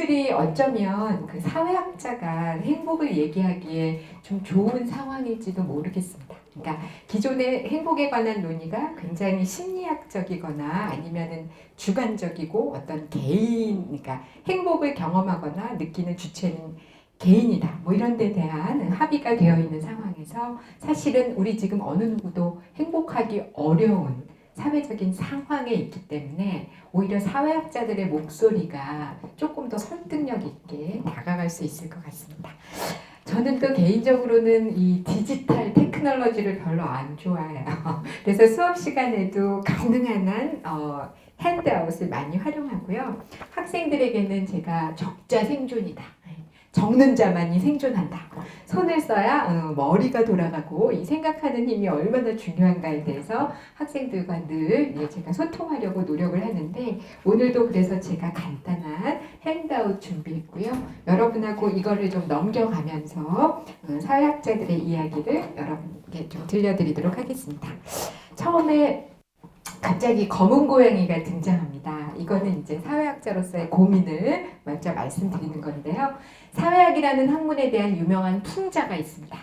오늘이 어쩌면 그 사회학자가 행복을 얘기하기에 좀 좋은 상황일지도 모르겠습니다. 그러니까 기존의 행복에 관한 논의가 굉장히 심리학적이거나 아니면은 주관적이고 어떤 개인, 그러니까 행복을 경험하거나 느끼는 주체는 개인이다. 뭐 이런 데 대한 합의가 되어 있는 상황에서 사실은 우리 지금 어느 누구도 행복하기 어려운 사회적인 상황에 있기 때문에 오히려 사회학자들의 목소리가 조금 더 설득력 있게 다가갈 수 있을 것 같습니다. 저는 또 개인적으로는 이 디지털 테크놀로지를 별로 안 좋아해요. 그래서 수업 시간에도 가능한 한 핸드아웃을 많이 활용하고요. 학생들에게는 제가 적자 생존이다. 적는 자만이 생존한다. 손을 써야 머리가 돌아가고 이 생각하는 힘이 얼마나 중요한가에 대해서 학생들과 늘 제가 소통하려고 노력을 하는데 오늘도 그래서 제가 간단한 핸드아웃 준비했고요. 여러분하고 이거를 좀 넘겨가면서 사회학자들의 이야기를 여러분께 좀 들려드리도록 하겠습니다. 처음에 갑자기 검은 고양이가 등장합니다. 이거는 이제 사회학자로서의 고민을 먼저 말씀드리는 건데요. 사회학이라는 학문에 대한 유명한 풍자가 있습니다.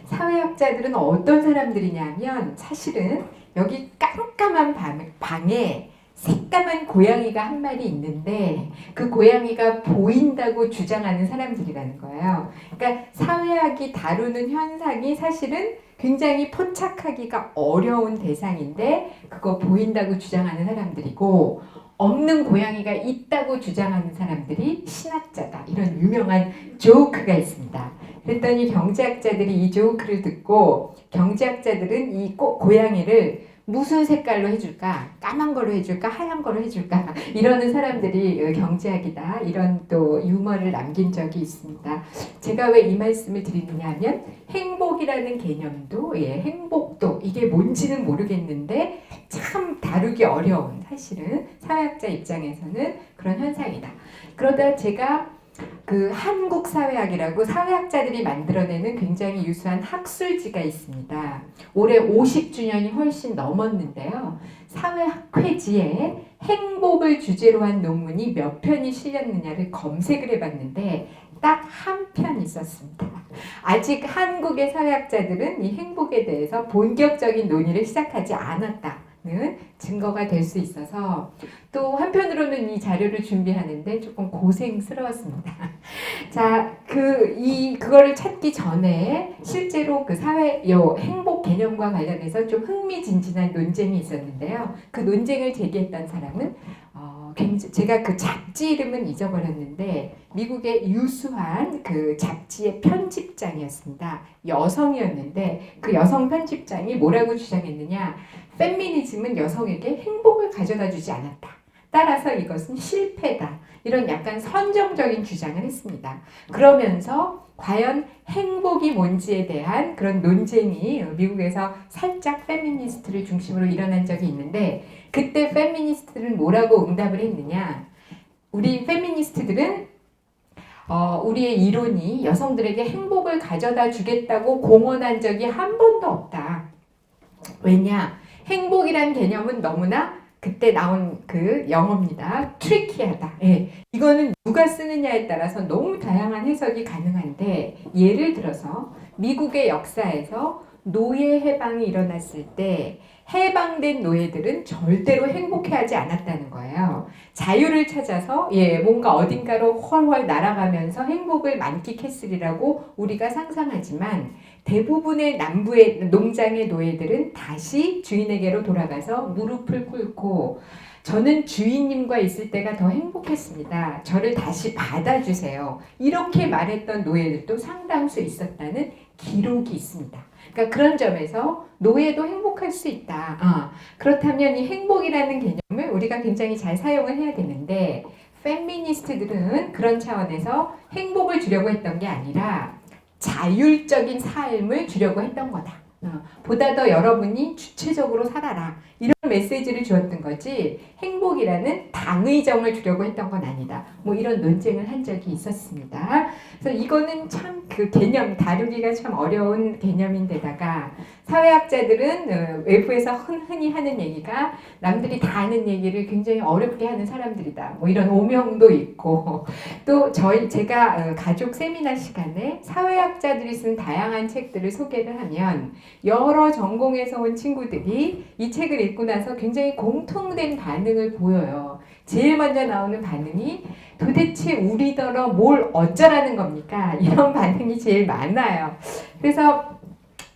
사회학자들은 어떤 사람들이냐면 사실은 여기 깜깜한 방에 새까만 고양이가 한 마리 있는데 그 고양이가 보인다고 주장하는 사람들이라는 거예요. 그러니까 사회학이 다루는 현상이 사실은 굉장히 포착하기가 어려운 대상인데 그거 보인다고 주장하는 사람들이고 없는 고양이가 있다고 주장하는 사람들이 신학자다. 이런 유명한 조크가 있습니다. 그랬더니 경제학자들이 이 조크를 듣고 경제학자들은 이 고양이를 무슨 색깔로 해줄까? 까만 걸로 해줄까? 하얀 걸로 해줄까? 이러는 사람들이 경제학이다. 이런 또 유머를 남긴 적이 있습니다. 제가 왜 이 말씀을 드리느냐 하면 행복이라는 개념도 행복도 이게 뭔지는 모르겠는데 참 다루기 어려운 사실은 사회학자 입장에서는 그런 현상이다. 그러다 제가 그 한국사회학이라고 사회학자들이 만들어내는 굉장히 유수한 학술지가 있습니다. 올해 50주년이 훨씬 넘었는데요. 사회학회지에 행복을 주제로 한 논문이 몇 편이 실렸느냐를 검색을 해봤는데 딱 한 편 있었습니다. 아직 한국의 사회학자들은 이 행복에 대해서 본격적인 논의를 시작하지 않았다는 증거가 될 수 있어서 또 한편으로는 이 자료를 준비하는데 조금 고생스러웠습니다. 자, 그거를 찾기 전에 실제로 그 행복 개념과 관련해서 좀 흥미진진한 논쟁이 있었는데요. 그 논쟁을 제기했던 사람은 제가 그 잡지 이름은 잊어버렸는데 미국의 유수한 그 잡지의 편집장이었습니다. 여성이었는데 그 여성 편집장이 뭐라고 주장했느냐? 페미니즘은 여성에게 행복을 가져다 주지 않았다. 따라서 이것은 실패다. 이런 약간 선정적인 주장을 했습니다. 그러면서 과연 행복이 뭔지에 대한 그런 논쟁이 미국에서 살짝 페미니스트를 중심으로 일어난 적이 있는데 그때 페미니스트들은 뭐라고 응답을 했느냐? 우리 페미니스트들은 우리의 이론이 여성들에게 행복을 가져다 주겠다고 공언한 적이 한 번도 없다. 왜냐? 행복이란 개념은 너무나 그때 나온 그 영어입니다. 트리키하다. 예. 이거는 누가 쓰느냐에 따라서 너무 다양한 해석이 가능한데 예를 들어서 미국의 역사에서 노예 해방이 일어났을 때 해방된 노예들은 절대로 행복해하지 않았다는 거예요. 자유를 찾아서 뭔가 어딘가로 훨훨 날아가면서 행복을 만끽했으리라고 우리가 상상하지만 대부분의 남부의 농장의 노예들은 다시 주인에게로 돌아가서 무릎을 꿇고 저는 주인님과 있을 때가 더 행복했습니다. 저를 다시 받아주세요. 이렇게 말했던 노예들도 상당수 있었다는 기록이 있습니다. 그러니까 그런 점에서 노예도 행복할 수 있다. 그렇다면 이 행복이라는 개념을 우리가 굉장히 잘 사용을 해야 되는데 페미니스트들은 그런 차원에서 행복을 주려고 했던 게 아니라 자율적인 삶을 주려고 했던 거다. 보다 더 여러분이 주체적으로 살아라. 이런 메시지를 주었던 거지 행복이라는 당의정을 주려고 했던 건 아니다. 뭐 이런 논쟁을 한 적이 있었습니다. 그래서 이거는 참 그 개념 다루기가 참 어려운 개념인데다가 사회학자들은 외부에서 흔히 하는 얘기가 남들이 다 아는 얘기를 굉장히 어렵게 하는 사람들이다. 뭐 이런 오명도 있고 또 제가 가족 세미나 시간에 사회학자들이 쓴 다양한 책들을 소개를 하면 여러 전공에서 온 친구들이 이 책을 읽고 나서 굉장히 공통된 반응을 보여요. 제일 먼저 나오는 반응이 도대체 우리더러 뭘 어쩌라는 겁니까? 이런 반응이 제일 많아요. 그래서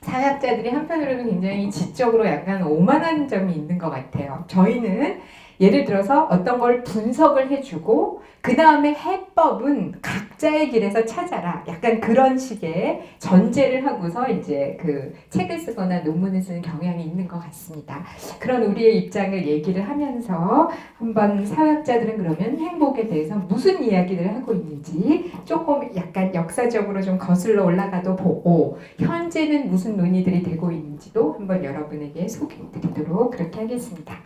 사회학자들이 한편으로는 굉장히 지적으로 약간 오만한 점이 있는 것 같아요. 저희는 예를 들어서 어떤 걸 분석을 해주고 그 다음에 해법은 각자의 길에서 찾아라. 약간 그런 식의 전제를 하고서 이제 그 책을 쓰거나 논문을 쓰는 경향이 있는 것 같습니다. 그런 우리의 입장을 얘기를 하면서 한번 사회학자들은 그러면 행복에 대해서 무슨 이야기를 하고 있는지 조금 약간 역사적으로 좀 거슬러 올라가도 보고 현재는 무슨 논의들이 되고 있는지도 한번 여러분에게 소개해드리도록 그렇게 하겠습니다.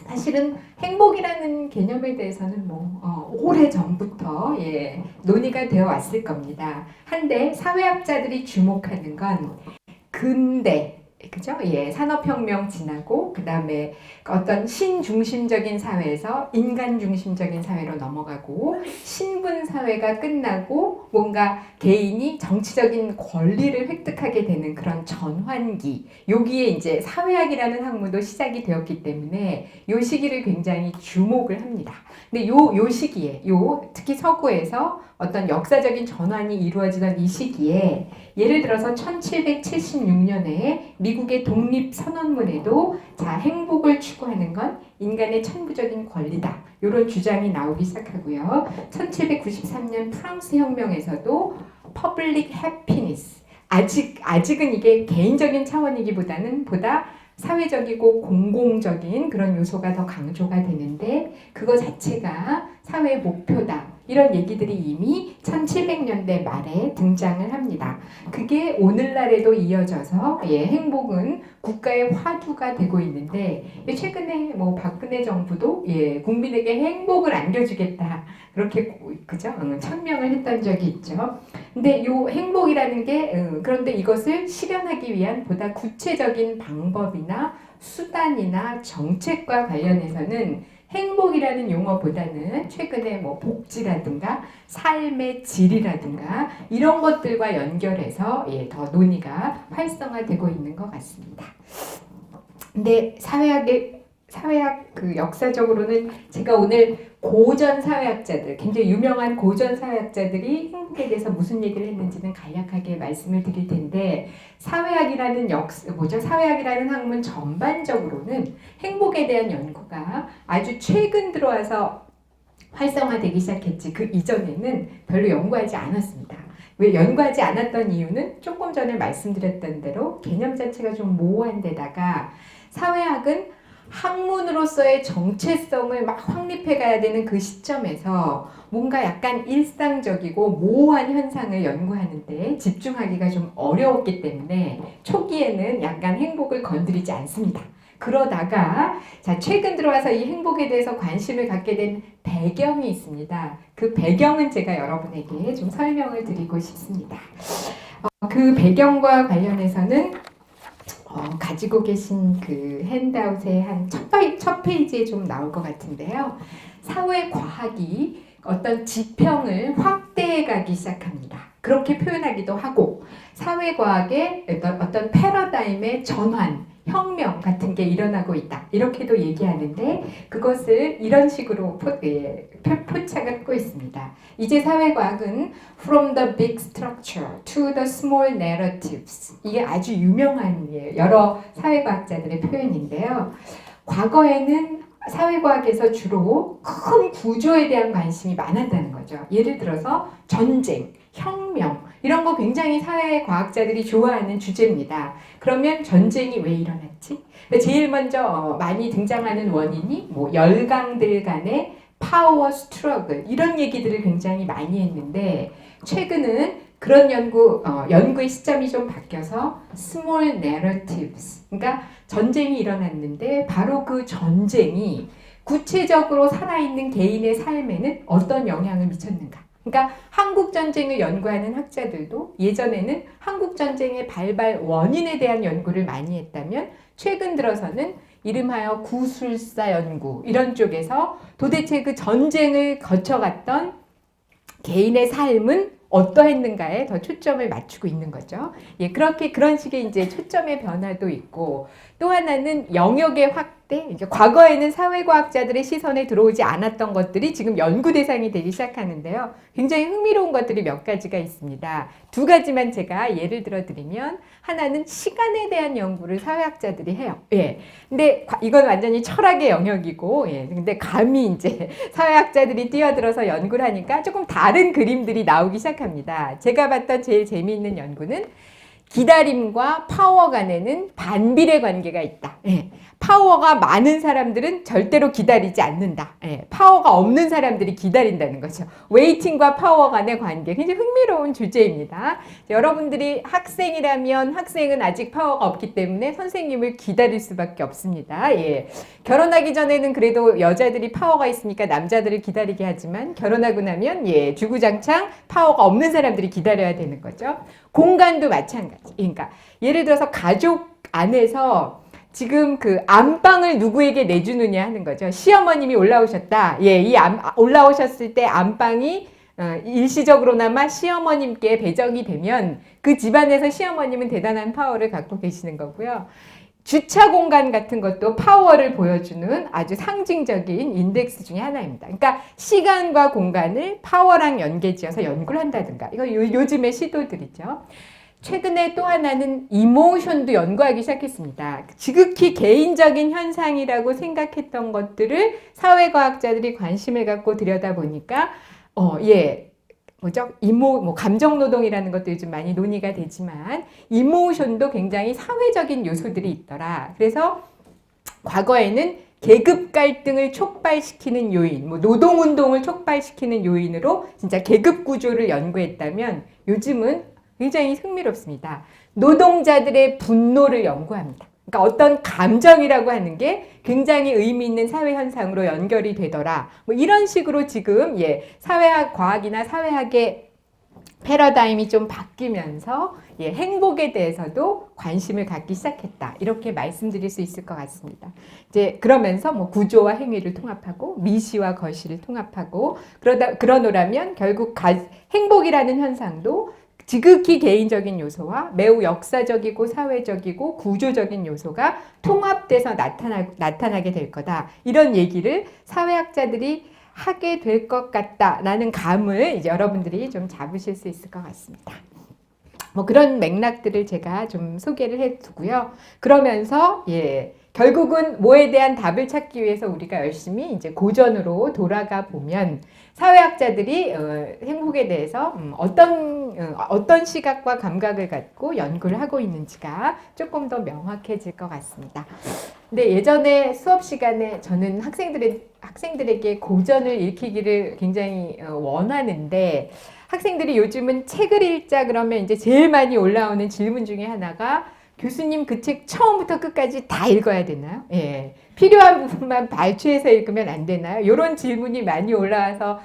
사실은 행복이라는 개념에 대해서는 오래 전부터 논의가 되어 왔을 겁니다. 한데 사회학자들이 주목하는 건 근대 그죠? 산업혁명 지나고 그 다음에 어떤 신중심적인 사회에서 인간 중심적인 사회로 넘어가고 신분 사회가 끝나고 뭔가 개인이 정치적인 권리를 획득하게 되는 그런 전환기. 여기에 이제 사회학이라는 학문도 시작이 되었기 때문에 이 시기를 굉장히 주목을 합니다. 근데 요 시기에 특히 서구에서 어떤 역사적인 전환이 이루어지던 이 시기에 예를 들어서 1776년에 미국의 독립선언문에도 행복을 추구하는 건 인간의 천부적인 권리다. 이런 주장이 나오기 시작하고요. 1793년 프랑스 혁명에서도 public happiness 아직은 이게 개인적인 차원이기보다는 보다 사회적이고 공공적인 그런 요소가 더 강조가 되는데 그거 자체가 사회의 목표다. 이런 얘기들이 이미 1700년대 말에 등장을 합니다. 그게 오늘날에도 이어져서 행복은 국가의 화두가 되고 있는데 최근에 박근혜 정부도 국민에게 행복을 안겨주겠다. 그렇게 그죠? 천명을 했던 적이 있죠. 근데 요 행복이라는 게 그런데 이것을 실현하기 위한 보다 구체적인 방법이나 수단이나 정책과 관련해서는 행복이라는 용어보다는 최근에 복지라든가 삶의 질이라든가 이런 것들과 연결해서 더 논의가 활성화되고 있는 것 같습니다. 근데 사회학 그 역사적으로는 제가 오늘 고전 사회학자들, 굉장히 유명한 고전 사회학자들이 행복에 대해서 무슨 얘기를 했는지는 간략하게 말씀을 드릴 텐데 사회학이라는 사회학이라는 학문 전반적으로는 행복에 대한 연구가 아주 최근 들어와서 활성화되기 시작했지 그 이전에는 별로 연구하지 않았습니다. 왜 연구하지 않았던 이유는 조금 전에 말씀드렸던 대로 개념 자체가 좀 모호한 데다가 사회학은 학문으로서의 정체성을 막 확립해 가야 되는 그 시점에서 뭔가 약간 일상적이고 모호한 현상을 연구하는데 집중하기가 좀 어려웠기 때문에 초기에는 약간 행복을 건드리지 않습니다. 그러다가 최근 들어와서 이 행복에 대해서 관심을 갖게 된 배경이 있습니다. 그 배경은 제가 여러분에게 좀 설명을 드리고 싶습니다. 그 배경과 관련해서는 가지고 계신 그 핸드아웃의 한 첫 페이지에 좀 나올 것 같은데요. 사회과학이 어떤 지평을 확대해 가기 시작합니다. 그렇게 표현하기도 하고 사회과학의 어떤 패러다임의 전환, 혁명 같은 게 일어나고 있다. 이렇게도 얘기하는데 그것을 이런 식으로 포착하고 있습니다. 이제 사회과학은 from the big structure to the small narratives. 이게 아주 유명한 여러 사회과학자들의 표현인데요. 과거에는 사회과학에서 주로 큰 구조에 대한 관심이 많았다는 거죠. 예를 들어서 전쟁, 혁명 이런 거 굉장히 사회과학자들이 좋아하는 주제입니다. 그러면 전쟁이 왜 일어났지? 제일 먼저 많이 등장하는 원인이 열강들 간의 파워 스트러글 이런 얘기들을 굉장히 많이 했는데 최근은 그런 연구의 시점이 좀 바뀌어서 small narratives, 그러니까 전쟁이 일어났는데 바로 그 전쟁이 구체적으로 살아있는 개인의 삶에는 어떤 영향을 미쳤는가. 그러니까 한국 전쟁을 연구하는 학자들도 예전에는 한국 전쟁의 발발 원인에 대한 연구를 많이 했다면 최근 들어서는 이름하여 구술사 연구 이런 쪽에서 도대체 그 전쟁을 거쳐갔던 개인의 삶은 어떠했는가에 더 초점을 맞추고 있는 거죠. 예, 그런 식의 이제 초점의 변화도 있고, 또 하나는 영역의 확대. 이제 과거에는 사회과학자들의 시선에 들어오지 않았던 것들이 지금 연구 대상이 되기 시작하는데요. 굉장히 흥미로운 것들이 몇 가지가 있습니다. 두 가지만 제가 예를 들어 드리면, 하나는 시간에 대한 연구를 사회학자들이 해요. 예. 근데 이건 완전히 철학의 영역이고, 예. 근데 감히 이제 사회학자들이 뛰어들어서 연구를 하니까 조금 다른 그림들이 나오기 시작합니다. 제가 봤던 제일 재미있는 연구는 기다림과 파워 간에는 반비례 관계가 있다. 예. 파워가 많은 사람들은 절대로 기다리지 않는다. 예. 파워가 없는 사람들이 기다린다는 거죠. 웨이팅과 파워 간의 관계, 굉장히 흥미로운 주제입니다. 여러분들이 학생이라면 학생은 아직 파워가 없기 때문에 선생님을 기다릴 수밖에 없습니다. 예. 결혼하기 전에는 그래도 여자들이 파워가 있으니까 남자들을 기다리게 하지만 결혼하고 나면 예, 주구장창 파워가 없는 사람들이 기다려야 되는 거죠. 공간도 마찬가지. 그러니까 예를 들어서 가족 안에서 지금 그 안방을 누구에게 내주느냐 하는 거죠. 시어머님이 올라오셨다. 예, 올라오셨을 때 안방이 일시적으로나마 시어머님께 배정이 되면 그 집안에서 시어머님은 대단한 파워를 갖고 계시는 거고요. 주차 공간 같은 것도 파워를 보여주는 아주 상징적인 인덱스 중에 하나입니다. 그러니까 시간과 공간을 파워랑 연계지어서 연구를 한다든가. 이거 요즘의 시도들이죠. 최근에 또 하나는 이모션도 연구하기 시작했습니다. 지극히 개인적인 현상이라고 생각했던 것들을 사회과학자들이 관심을 갖고 들여다보니까 감정노동이라는 것도 요즘 많이 논의가 되지만 이모션도 굉장히 사회적인 요소들이 있더라. 그래서 과거에는 계급 갈등을 촉발시키는 요인, 노동운동을 촉발시키는 요인으로 진짜 계급 구조를 연구했다면 요즘은 굉장히 흥미롭습니다. 노동자들의 분노를 연구합니다. 그러니까 어떤 감정이라고 하는 게 굉장히 의미 있는 사회 현상으로 연결이 되더라. 이런 식으로 지금 사회학 과학이나 사회학의 패러다임이 좀 바뀌면서 행복에 대해서도 관심을 갖기 시작했다. 이렇게 말씀드릴 수 있을 것 같습니다. 이제 그러면서 구조와 행위를 통합하고 미시와 거시를 통합하고 그러노라면 결국 행복이라는 현상도 지극히 개인적인 요소와 매우 역사적이고 사회적이고 구조적인 요소가 통합돼서 나타나게 될 거다. 이런 얘기를 사회학자들이 하게 될 것 같다라는 감을 이제 여러분들이 좀 잡으실 수 있을 것 같습니다. 그런 맥락들을 제가 좀 소개를 해두고요. 그러면서 결국은 뭐에 대한 답을 찾기 위해서 우리가 열심히 이제 고전으로 돌아가 보면 사회학자들이 행복에 대해서 어떤 시각과 감각을 갖고 연구를 하고 있는지가 조금 더 명확해질 것 같습니다. 근데 예전에 수업 시간에 저는 학생들에게 고전을 읽히기를 굉장히 원하는데 학생들이 요즘은 책을 읽자 그러면 이제 제일 많이 올라오는 질문 중에 하나가 교수님 그 책 처음부터 끝까지 다 읽어야 되나요? 예. 필요한 부분만 발췌해서 읽으면 안 되나요? 이런 질문이 많이 올라와서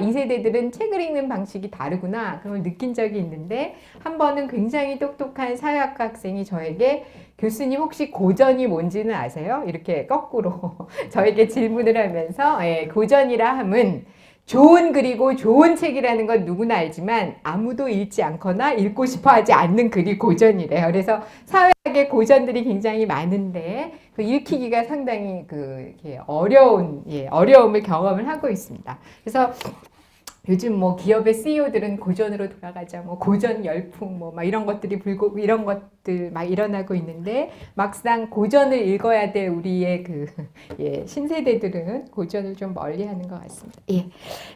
이 세대들은 책을 읽는 방식이 다르구나 그걸 느낀 적이 있는데 한 번은 굉장히 똑똑한 사회학과 학생이 저에게 교수님 혹시 고전이 뭔지는 아세요? 이렇게 거꾸로 저에게 질문을 하면서 고전이라 함은 좋은 글이고 좋은 책이라는 건 누구나 알지만 아무도 읽지 않거나 읽고 싶어 하지 않는 글이 고전이래요. 그래서 사회학의 고전들이 굉장히 많은데 그 읽히기가 상당히 어려움을 경험을 하고 있습니다. 그래서 요즘 기업의 CEO들은 고전으로 돌아가자, 고전 열풍, 이런 것들이 이런 것들 막 일어나고 있는데, 막상 고전을 읽어야 될 우리의 신세대들은 고전을 좀 멀리 하는 것 같습니다.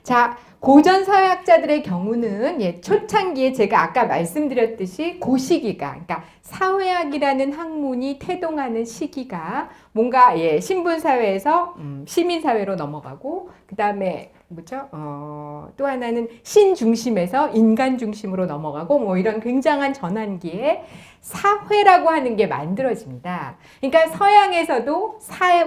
자, 고전 사회학자들의 경우는 초창기에 제가 아까 말씀드렸듯이 그 시기가, 그러니까 사회학이라는 학문이 태동하는 시기가 뭔가 신분사회에서 시민사회로 넘어가고, 그 다음에 뭐죠? 또 하나는 신 중심에서 인간 중심으로 넘어가고 뭐 이런 굉장한 전환기에 사회라고 하는 게 만들어집니다. 그러니까 서양에서도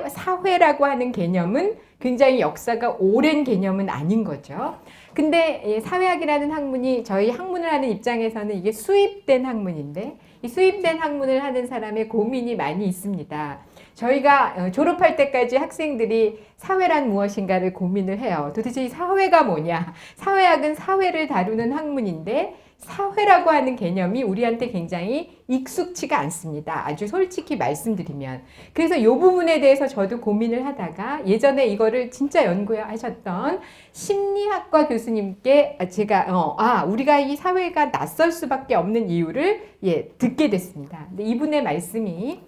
사회라고 하는 개념은 굉장히 역사가 오랜 개념은 아닌 거죠. 근데 사회학이라는 학문이 저희 학문을 하는 입장에서는 이게 수입된 학문인데 이 수입된 학문을 하는 사람의 고민이 많이 있습니다. 저희가 졸업할 때까지 학생들이 사회란 무엇인가를 고민을 해요. 도대체 이 사회가 뭐냐? 사회학은 사회를 다루는 학문인데 사회라고 하는 개념이 우리한테 굉장히 익숙치가 않습니다. 아주 솔직히 말씀드리면. 그래서 이 부분에 대해서 저도 고민을 하다가 예전에 이거를 진짜 연구하셨던 심리학과 교수님께 제가 우리가 이 사회가 낯설 수밖에 없는 이유를 듣게 됐습니다. 근데 이분의 말씀이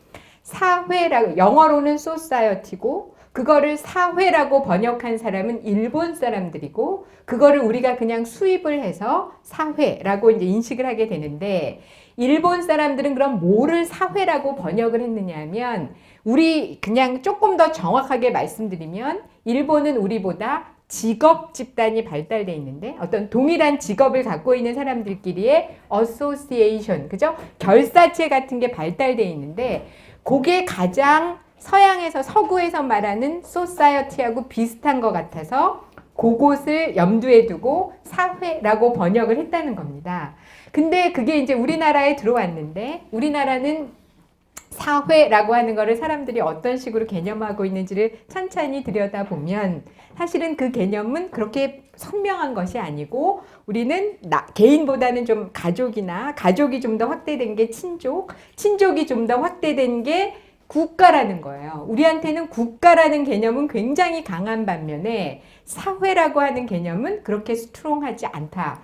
사회라고 영어로는 society고 그거를 사회라고 번역한 사람은 일본 사람들이고 그거를 우리가 그냥 수입을 해서 사회라고 이제 인식을 하게 되는데 일본 사람들은 그럼 뭐를 사회라고 번역을 했느냐 하면 우리 그냥 조금 더 정확하게 말씀드리면 일본은 우리보다 직업 집단이 발달되어 있는데 어떤 동일한 직업을 갖고 있는 사람들끼리의 association, 그죠? 결사체 같은 게 발달되어 있는데 그게 가장 서양에서 서구에서 말하는 소사이어티하고 비슷한 것 같아서 그곳을 염두에 두고 사회라고 번역을 했다는 겁니다. 근데 그게 이제 우리나라에 들어왔는데 우리나라는 사회라고 하는 거를 사람들이 어떤 식으로 개념하고 있는지를 천천히 들여다보면 사실은 그 개념은 그렇게 선명한 것이 아니고 우리는 개인보다는 좀 가족이 좀 더 확대된 게 친족이 좀 더 확대된 게 국가라는 거예요. 우리한테는 국가라는 개념은 굉장히 강한 반면에 사회라고 하는 개념은 그렇게 스트롱하지 않다.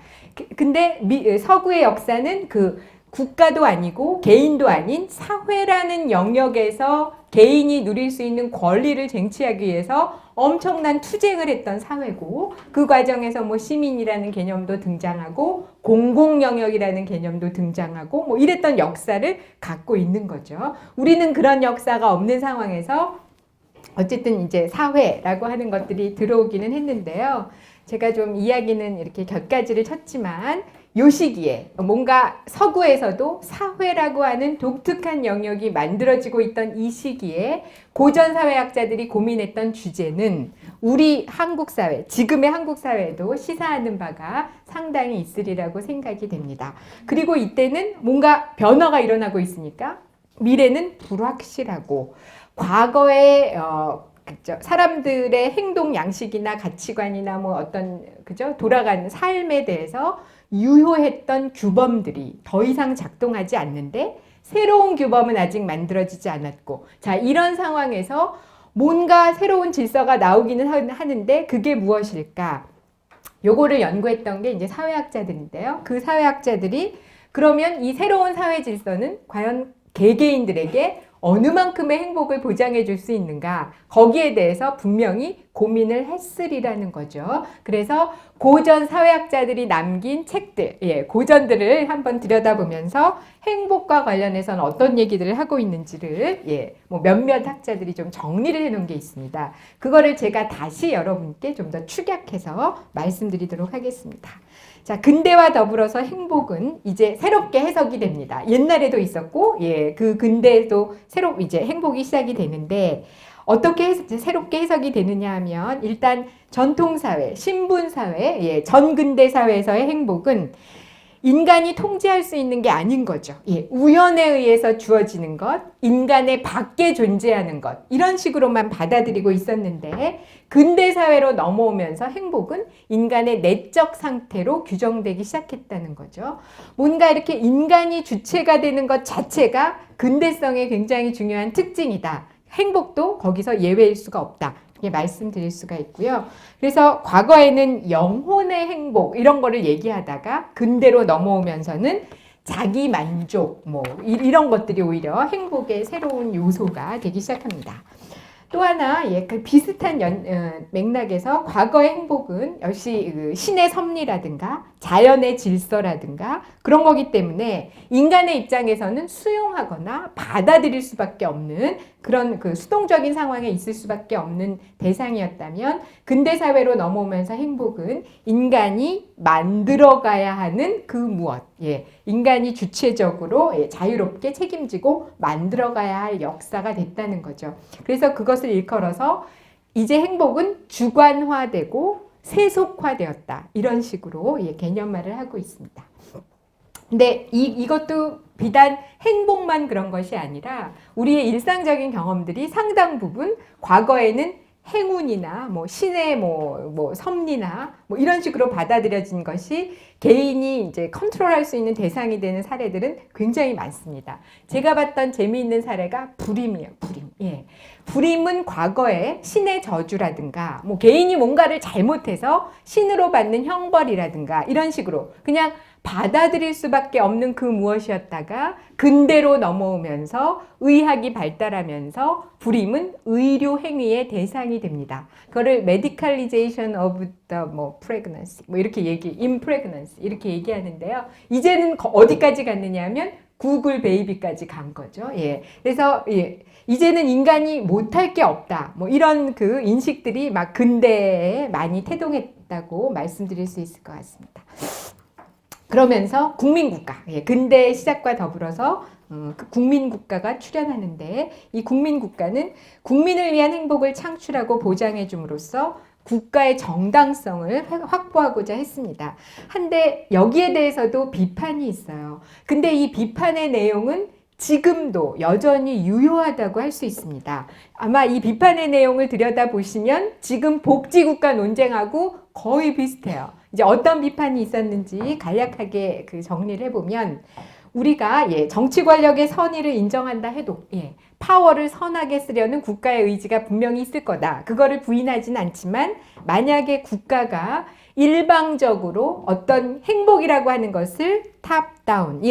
근데 서구의 역사는 그 국가도 아니고 개인도 아닌 사회라는 영역에서 개인이 누릴 수 있는 권리를 쟁취하기 위해서 엄청난 투쟁을 했던 사회고 그 과정에서 뭐 시민이라는 개념도 등장하고 공공영역이라는 개념도 등장하고 뭐 이랬던 역사를 갖고 있는 거죠. 우리는 그런 역사가 없는 상황에서 어쨌든 이제 사회라고 하는 것들이 들어오기는 했는데요. 제가 좀 이야기는 이렇게 곁가지를 쳤지만 요 시기에 뭔가 서구에서도 사회라고 하는 독특한 영역이 만들어지고 있던 이 시기에 고전 사회학자들이 고민했던 주제는 우리 한국 사회, 지금의 한국 사회도 시사하는 바가 상당히 있으리라고 생각이 됩니다. 그리고 이때는 뭔가 변화가 일어나고 있으니까 미래는 불확실하고 과거에 그죠? 사람들의 행동 양식이나 가치관이나 뭐 어떤 그죠? 돌아가는 삶에 대해서 유효했던 규범들이 더 이상 작동하지 않는데 새로운 규범은 아직 만들어지지 않았고 자 이런 상황에서 뭔가 새로운 질서가 나오기는 하는데 그게 무엇일까? 요거를 연구했던 게 이제 사회학자들인데요. 그 사회학자들이 그러면 이 새로운 사회 질서는 과연 개개인들에게 어느 만큼의 행복을 보장해 줄 수 있는가 거기에 대해서 분명히 고민을 했으리라는 거죠. 그래서 고전 사회학자들이 남긴 책들, 고전들을 한번 들여다보면서 행복과 관련해서는 어떤 얘기들을 하고 있는지를 뭐 몇몇 학자들이 좀 정리를 해놓은 게 있습니다. 그거를 제가 다시 여러분께 좀 더 축약해서 말씀드리도록 하겠습니다. 자, 근대와 더불어서 행복은 이제 새롭게 해석이 됩니다. 옛날에도 있었고, 그 근대에도 새로 이제 행복이 시작이 되는데, 어떻게 새롭게 해석이 되느냐 하면, 일단 전통사회, 신분사회, 전근대 사회에서의 행복은 인간이 통제할 수 있는 게 아닌 거죠. 우연에 의해서 주어지는 것, 인간의 밖에 존재하는 것, 이런 식으로만 받아들이고 있었는데, 근대사회로 넘어오면서 행복은 인간의 내적 상태로 규정되기 시작했다는 거죠. 뭔가 이렇게 인간이 주체가 되는 것 자체가 근대성의 굉장히 중요한 특징이다. 행복도 거기서 예외일 수가 없다. 이렇게 말씀드릴 수가 있고요. 그래서 과거에는 영혼의 행복 이런 거를 얘기하다가 근대로 넘어오면서는 자기 만족 뭐 이런 것들이 오히려 행복의 새로운 요소가 되기 시작합니다. 또 하나 그 비슷한 맥락에서 과거의 행복은 역시 그 신의 섭리라든가 자연의 질서라든가 그런 거기 때문에 인간의 입장에서는 수용하거나 받아들일 수밖에 없는 그런 그 수동적인 상황에 있을 수밖에 없는 대상이었다면 근대 사회로 넘어오면서 행복은 인간이 만들어가야 하는 그 무엇, 인간이 주체적으로 자유롭게 책임지고 만들어가야 할 역사가 됐다는 거죠. 그래서 그것을 일컬어서 이제 행복은 주관화되고 세속화되었다. 이런 식으로 개념화를 하고 있습니다. 근데 이것도 비단 행복만 그런 것이 아니라 우리의 일상적인 경험들이 상당 부분 과거에는 행운이나 뭐 신의 뭐 섭리나 뭐 이런 식으로 받아들여진 것이 개인이 이제 컨트롤할 수 있는 대상이 되는 사례들은 굉장히 많습니다. 제가 봤던 재미있는 사례가 불임이에요. 불임. 불임은 과거에 신의 저주라든가 뭐 개인이 뭔가를 잘못해서 신으로 받는 형벌이라든가 이런 식으로 그냥 받아들일 수밖에 없는 그 무엇이었다가 근대로 넘어오면서 의학이 발달하면서 불임은 의료 행위의 대상이 됩니다. 그거를 medicalization of the pregnancy 이렇게 impregnancy 이렇게 얘기하는데요. 이제는 어디까지 갔느냐면 구글 베이비까지 간 거죠. 그래서 이제는 인간이 못할 게 없다. 이런 그 인식들이 막 근대에 많이 태동했다고 말씀드릴 수 있을 것 같습니다. 그러면서 국민국가, 근대 시작과 더불어서 그 국민국가가 출현하는데 이 국민국가는 국민을 위한 행복을 창출하고 보장해 줌으로써 국가의 정당성을 확보하고자 했습니다. 한데 여기에 대해서도 비판이 있어요. 근데 이 비판의 내용은 지금도 여전히 유효하다고 할 수 있습니다. 아마 이 비판의 내용을 들여다보시면 지금 복지국가 논쟁하고 거의 비슷해요. 이제 어떤 비판이 있었는지 간략하게 그 정리를 해보면 우리가 정치 권력의 선의를 인정한다 해도 파워를 선하게 쓰려는 국가의 의지가 분명히 있을 거다. 그거를 부인하진 않지만 만약에 국가가 일방적으로 어떤 행복이라고 하는 것을 탑다운,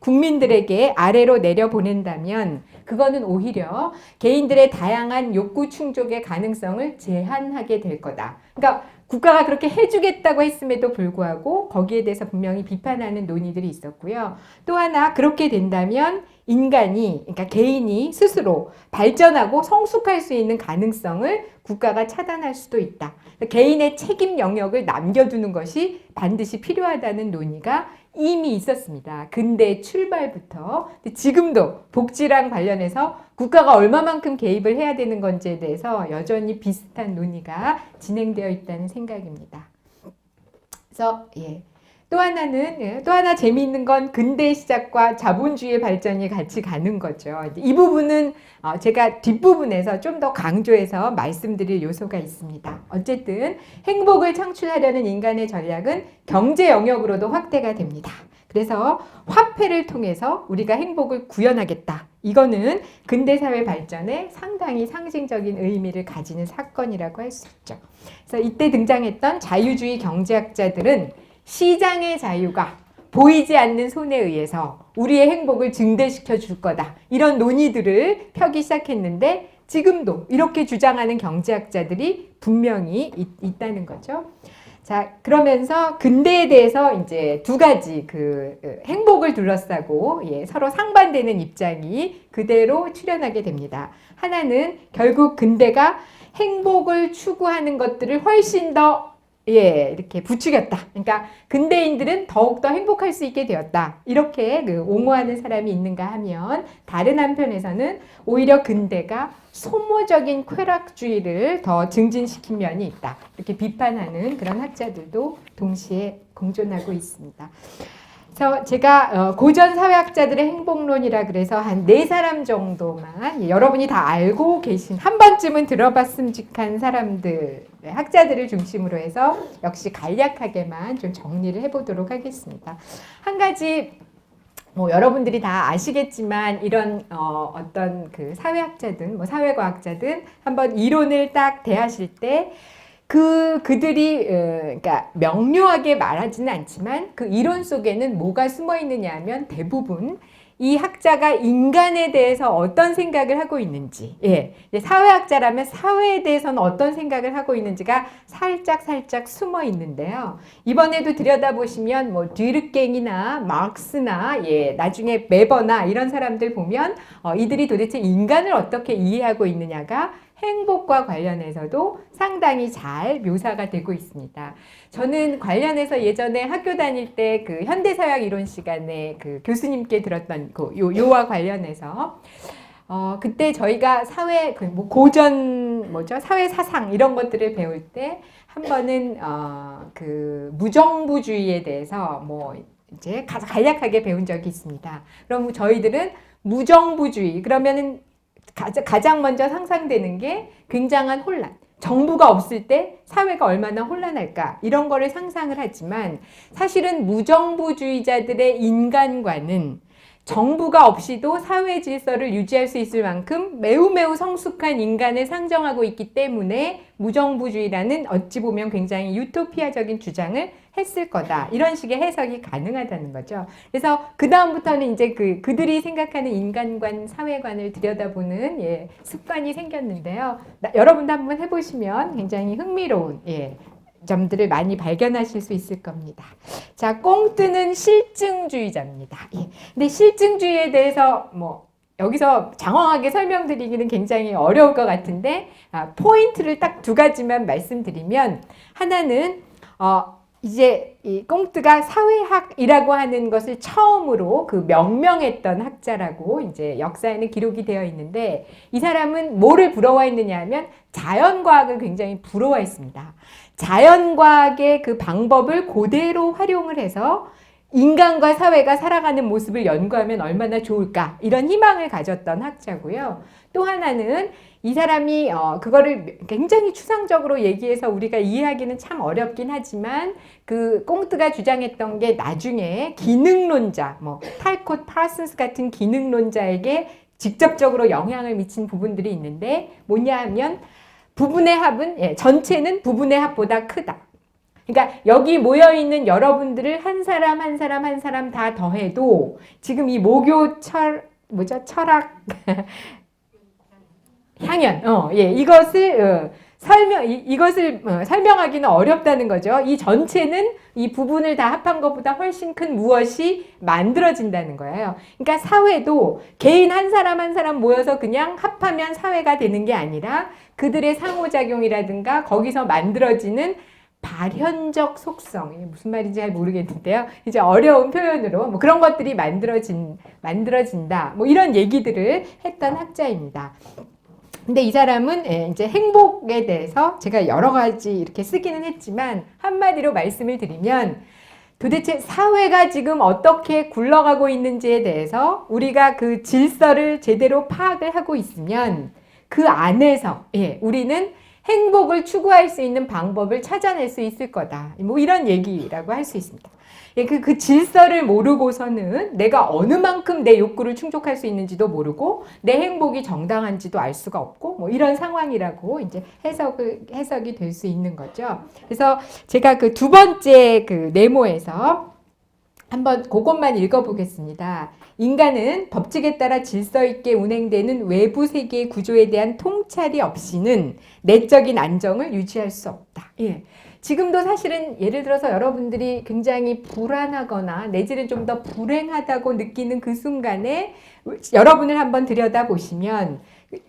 국민들에게 아래로 내려보낸다면 그거는 오히려 개인들의 다양한 욕구 충족의 가능성을 제한하게 될 거다. 그러니까 국가가 그렇게 해주겠다고 했음에도 불구하고 거기에 대해서 분명히 비판하는 논의들이 있었고요. 또 하나 그렇게 된다면 인간이, 그러니까 개인이 스스로 발전하고 성숙할 수 있는 가능성을 국가가 차단할 수도 있다. 개인의 책임 영역을 남겨두는 것이 반드시 필요하다는 논의가 이미 있었습니다. 근대 출발부터. 지금도 복지랑 관련해서 국가가 얼마만큼 개입을 해야 되는 건지에 대해서 여전히 비슷한 논의가 진행되어 있다는 생각입니다. 그래서 또 하나 재미있는 건 근대 시작과 자본주의의 발전이 같이 가는 거죠. 이 부분은 제가 뒷부분에서 좀 더 강조해서 말씀드릴 요소가 있습니다. 어쨌든 행복을 창출하려는 인간의 전략은 경제 영역으로도 확대가 됩니다. 그래서 화폐를 통해서 우리가 행복을 구현하겠다. 이거는 근대사회 발전에 상당히 상징적인 의미를 가지는 사건이라고 할 수 있죠. 그래서 이때 등장했던 자유주의 경제학자들은 시장의 자유가 보이지 않는 손에 의해서 우리의 행복을 증대시켜 줄 거다. 이런 논의들을 펴기 시작했는데 지금도 이렇게 주장하는 경제학자들이 분명히 있다는 거죠. 자, 그러면서 근대에 대해서 이제 두 가지 그 행복을 둘러싸고 서로 상반되는 입장이 그대로 출현하게 됩니다. 하나는 결국 근대가 행복을 추구하는 것들을 훨씬 더 이렇게 부추겼다. 그러니까 근대인들은 더욱더 행복할 수 있게 되었다. 이렇게 옹호하는 사람이 있는가 하면 다른 한편에서는 오히려 근대가 소모적인 쾌락주의를 더 증진시킨 면이 있다. 이렇게 비판하는 그런 학자들도 동시에 공존하고 있습니다. 그래서 제가 고전 사회학자들의 행복론이라 그래서 한 4사람 정도만 여러분이 다 알고 계신 한 번쯤은 들어봤음직한 사람들, 학자들을 중심으로 해서 역시 간략하게만 좀 정리를 해보도록 하겠습니다. 한 가지 여러분들이 다 아시겠지만 이런 어떤 그 사회학자든 사회과학자든 한번 이론을 딱 대하실 때 그들이 그러니까 명료하게 말하지는 않지만 그 이론 속에는 뭐가 숨어 있느냐 하면 대부분 이 학자가 인간에 대해서 어떤 생각을 하고 있는지, 예, 사회학자라면 사회에 대해서는 어떤 생각을 하고 있는지가 살짝 숨어 있는데요. 이번에도 들여다보시면 뭐 뒤르갱이나 마르크스나 예, 나중에 베버나 이런 사람들 보면 이들이 도대체 인간을 어떻게 이해하고 있느냐가 행복과 관련해서도 상당히 잘 묘사가 되고 있습니다. 저는 관련해서 예전에 학교 다닐 때 그 현대사회학 이론 시간에 그 교수님께 들었던 그 요와 관련해서 그때 저희가 사회 뭐 고전 뭐죠 사회 사상 이런 것들을 배울 때 한 번은 그 무정부주의에 대해서 뭐 이제 간략하게 배운 적이 있습니다. 그럼 저희들은 무정부주의 그러면은 가장 먼저 상상되는 게 굉장한 혼란. 정부가 없을 때 사회가 얼마나 혼란할까 이런 거를 상상을 하지만 사실은 무정부주의자들의 인간관은 정부가 없이도 사회 질서를 유지할 수 있을 만큼 매우 성숙한 인간을 상정하고 있기 때문에 무정부주의라는 어찌 보면 굉장히 유토피아적인 주장을 했을 거다. 이런 식의 해석이 가능하다는 거죠. 그래서 그 다음부터는 이제 그들이 생각하는 인간관, 사회관을 들여다보는 예, 습관이 생겼는데요. 여러분도 한번 해보시면 굉장히 흥미로운 예, 점들을 많이 발견하실 수 있을 겁니다. 자, 꽁트는 실증주의자입니다. 예. 근데 실증주의에 대해서 뭐 여기서 장황하게 설명드리기는 굉장히 어려울 것 같은데 포인트를 딱 두 가지만 말씀드리면 하나는 이제 이 꽁트가 사회학이라고 하는 것을 처음으로 그 명명했던 학자라고 이제 역사에는 기록이 되어 있는데 이 사람은 뭐를 부러워했느냐 하면 자연과학을 굉장히 부러워했습니다. 자연과학의 그 방법을 그대로 활용을 해서 인간과 사회가 살아가는 모습을 연구하면 얼마나 좋을까 이런 희망을 가졌던 학자고요. 또 하나는 이 사람이 그거를 굉장히 추상적으로 얘기해서 우리가 이해하기는 참 어렵긴 하지만 그 꽁트가 주장했던 게 나중에 기능론자, 뭐 탈콧 파슨스 같은 기능론자에게 직접적으로 영향을 미친 부분들이 있는데 뭐냐 하면 부분의 합은 예, 전체는 부분의 합보다 크다. 그러니까 여기 모여있는 여러분들을 한 사람 다 더해도 지금 이 모교 철학 향연 예, 이것을 설명하기는 어렵다는 거죠. 이 전체는 이 부분을 다 합한 것보다 훨씬 큰 무엇이 만들어진다는 거예요. 그러니까 사회도 개인 한 사람 모여서 그냥 합하면 사회가 되는 게 아니라 그들의 상호작용이라든가 거기서 만들어지는 발현적 속성, 무슨 말인지 잘 모르겠는데요. 이제 어려운 표현으로 뭐 그런 것들이 만들어진다. 뭐 이런 얘기들을 했던 학자입니다. 근데 이 사람은 이제 행복에 대해서 제가 여러 가지 이렇게 쓰기는 했지만 한마디로 말씀을 드리면 도대체 사회가 지금 어떻게 굴러가고 있는지에 대해서 우리가 그 질서를 제대로 파악을 하고 있으면 그 안에서 우리는 행복을 추구할 수 있는 방법을 찾아낼 수 있을 거다. 뭐 이런 얘기라고 할 수 있습니다. 그 질서를 모르고서는 내가 어느 만큼 내 욕구를 충족할 수 있는지도 모르고 내 행복이 정당한지도 알 수가 없고 뭐 이런 상황이라고 이제 해석이 될 수 있는 거죠. 그래서 제가 그 두 번째 그 네모에서 한번 그것만 읽어보겠습니다. 인간은 법칙에 따라 질서 있게 운행되는 외부 세계의 구조에 대한 통찰이 없이는 내적인 안정을 유지할 수 없다. 예. 지금도 사실은 예를 들어서 여러분들이 굉장히 불안하거나 내지는 좀 더 불행하다고 느끼는 그 순간에 여러분을 한번 들여다보시면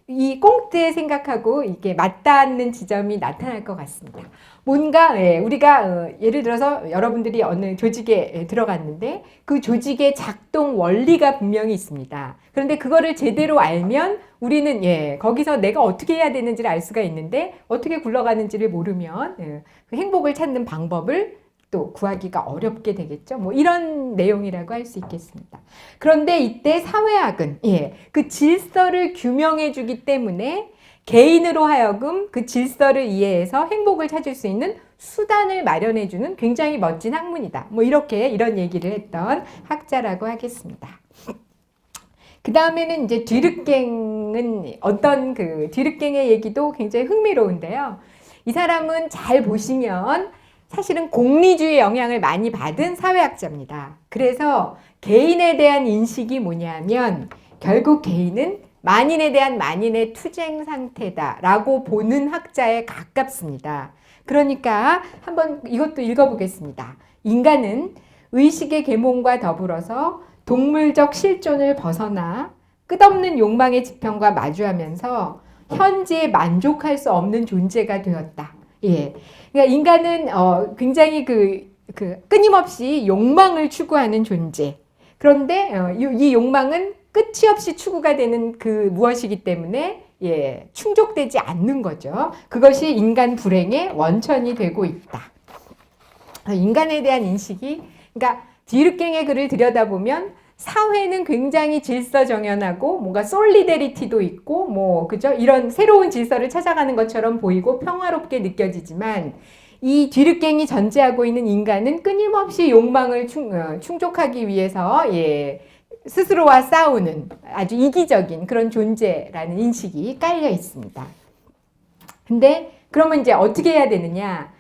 이 꽁트에 생각하고 이게 맞닿는 지점이 나타날 것 같습니다. 뭔가 우리가 예를 들어서 여러분들이 어느 조직에 들어갔는데 그 조직의 작동 원리가 분명히 있습니다. 그런데 그거를 제대로 알면 우리는 거기서 내가 어떻게 해야 되는지를 알 수가 있는데 어떻게 굴러가는지를 모르면 그 행복을 찾는 방법을 또 구하기가 어렵게 되겠죠. 뭐 이런 내용이라고 할 수 있겠습니다. 그런데 이때 사회학은 그 질서를 규명해 주기 때문에 개인으로 하여금 그 질서를 이해해서 행복을 찾을 수 있는 수단을 마련해 주는 굉장히 멋진 학문이다. 뭐 이런 얘기를 했던 학자라고 하겠습니다. 그 다음에는 이제 뒤르갱은 뒤르갱의 얘기도 굉장히 흥미로운데요. 이 사람은 잘 보시면 사실은 공리주의 영향을 많이 받은 사회학자입니다. 그래서 개인에 대한 인식이 뭐냐면 결국 개인은 만인에 대한 만인의 투쟁 상태다라고 보는 학자에 가깝습니다. 그러니까 한번 이것도 읽어보겠습니다. 인간은 의식의 계몽과 더불어서 동물적 실존을 벗어나 끝없는 욕망의 지평과 마주하면서 현재에 만족할 수 없는 존재가 되었다. 예. 그러니까 인간은 굉장히 끊임없이 욕망을 추구하는 존재. 그런데 이 욕망은 끝이 없이 추구가 되는 그 무엇이기 때문에 예, 충족되지 않는 거죠. 그것이 인간 불행의 원천이 되고 있다. 인간에 대한 인식이, 그러니까 디르갱의 글을 들여다보면 사회는 굉장히 질서정연하고 뭔가 솔리데리티도 있고 뭐 그죠? 이런 새로운 질서를 찾아가는 것처럼 보이고 평화롭게 느껴지지만 이 디르갱이 전제하고 있는 인간은 끊임없이 욕망을 충족하기 위해서 예, 스스로와 싸우는 아주 이기적인 그런 존재라는 인식이 깔려 있습니다. 근데 그러면 이제 어떻게 해야 되느냐?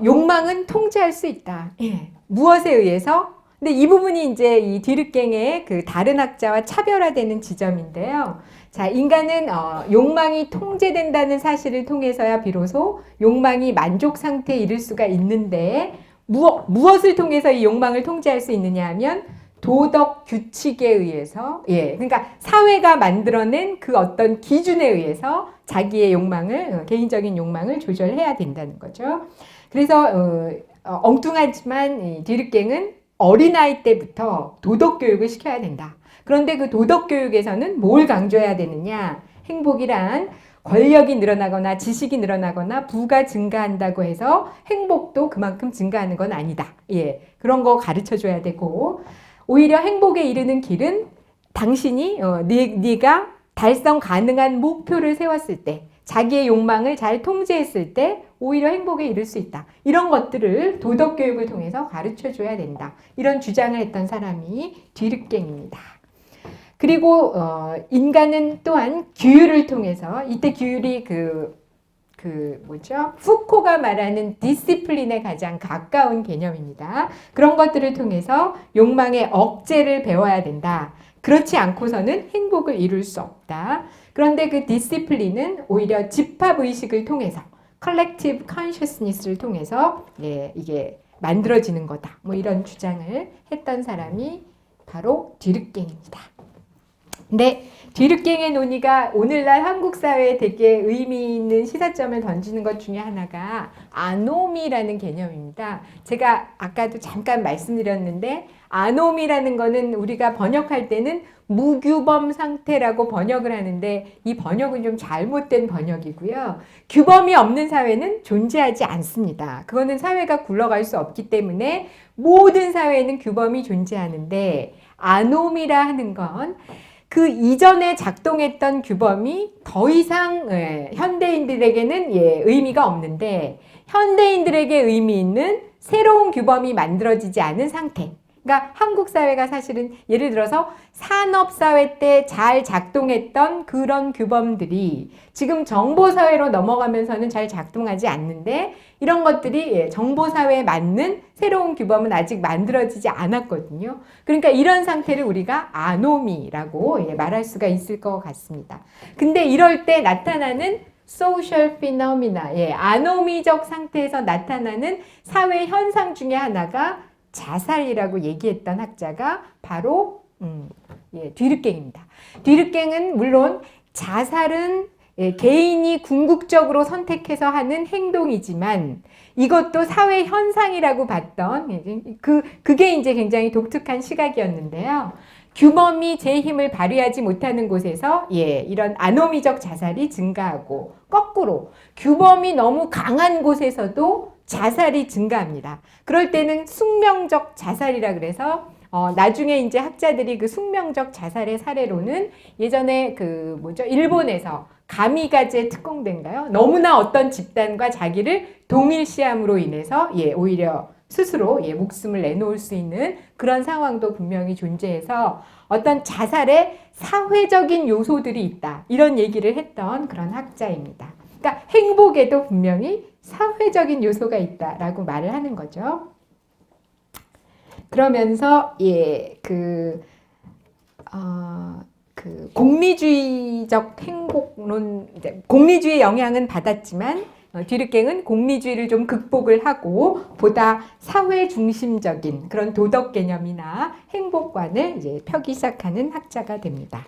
욕망은 통제할 수 있다. 예. 무엇에 의해서? 근데 이 부분이 이제 이 디르갱의 그 다른 학자와 차별화되는 지점인데요. 자, 인간은 욕망이 통제된다는 사실을 통해서야 비로소 욕망이 만족 상태에 이를 수가 있는데 무엇을 통해서 이 욕망을 통제할 수 있느냐 하면 도덕 규칙에 의해서, 예, 그러니까 사회가 만들어낸 그 어떤 기준에 의해서 자기의 욕망을, 개인적인 욕망을 조절해야 된다는 거죠. 그래서 엉뚱하지만 디르갱은 어린아이 때부터 도덕 교육을 시켜야 된다. 그런데 그 도덕 교육에서는 뭘 강조해야 되느냐? 행복이란 권력이 늘어나거나 지식이 늘어나거나 부가 증가한다고 해서 행복도 그만큼 증가하는 건 아니다. 예, 그런 거 가르쳐 줘야 되고, 오히려 행복에 이르는 길은 당신이 네가 달성 가능한 목표를 세웠을 때, 자기의 욕망을 잘 통제했을 때 오히려 행복에 이를 수 있다. 이런 것들을 도덕 교육을 통해서 가르쳐 줘야 된다. 이런 주장을 했던 사람이 디르갱입니다. 그리고 인간은 또한 규율을 통해서, 이때 규율이 푸코가 말하는 디시플린에 가장 가까운 개념입니다. 그런 것들을 통해서 욕망의 억제를 배워야 된다. 그렇지 않고서는 행복을 이룰 수 없다. 그런데 그 디시플린은 오히려 집합의식을 통해서, 컬렉티브 컨셔스니스를 통해서 예, 이게 만들어지는 거다. 뭐 이런 주장을 했던 사람이 바로 디르갱입니다. 근데 디르갱의 논의가 오늘날 한국 사회에 되게 의미 있는 시사점을 던지는 것 중에 하나가 아노미라는 개념입니다. 제가 아까도 잠깐 말씀드렸는데 아노미라는 거는 우리가 번역할 때는 무규범 상태라고 번역을 하는데 이 번역은 좀 잘못된 번역이고요. 규범이 없는 사회는 존재하지 않습니다. 그거는 사회가 굴러갈 수 없기 때문에 모든 사회에는 규범이 존재하는데 아노미라 하는 건 그 이전에 작동했던 규범이 더 이상 현대인들에게는 의미가 없는데 현대인들에게 의미 있는 새로운 규범이 만들어지지 않은 상태. 그러니까 한국 사회가 사실은 예를 들어서 산업사회 때 잘 작동했던 그런 규범들이 지금 정보사회로 넘어가면서는 잘 작동하지 않는데 이런 것들이 정보사회에 맞는 새로운 규범은 아직 만들어지지 않았거든요. 그러니까 이런 상태를 우리가 아노미라고 말할 수가 있을 것 같습니다. 근데 이럴 때 나타나는 소셜 피노미나, 아노미적 상태에서 나타나는 사회 현상 중에 하나가 자살이라고 얘기했던 학자가 바로 디르갱입니다. 디르갱은 물론 자살은 개인이 궁극적으로 선택해서 하는 행동이지만 이것도 사회 현상이라고 봤던 그게 이제 굉장히 독특한 시각이었는데요. 규범이 제 힘을 발휘하지 못하는 곳에서 이런 아노미적 자살이 증가하고 거꾸로 규범이 너무 강한 곳에서도 자살이 증가합니다. 그럴 때는 숙명적 자살이라 그래서 나중에 이제 학자들이 그 숙명적 자살의 사례로는 예전에 일본에서 가미가제 특공대인가요? 너무나 어떤 집단과 자기를 동일시함으로 인해서 오히려 스스로 목숨을 내놓을 수 있는 그런 상황도 분명히 존재해서 어떤 자살에 사회적인 요소들이 있다. 이런 얘기를 했던 그런 학자입니다. 그러니까 행복에도 분명히 사회적인 요소가 있다라고 말을 하는 거죠. 그러면서 공리주의적 행복론, 공리주의 영향은 받았지만 뒤늦게는 공리주의를 좀 극복을 하고 보다 사회 중심적인 그런 도덕 개념이나 행복관을 이제 펴기 시작하는 학자가 됩니다.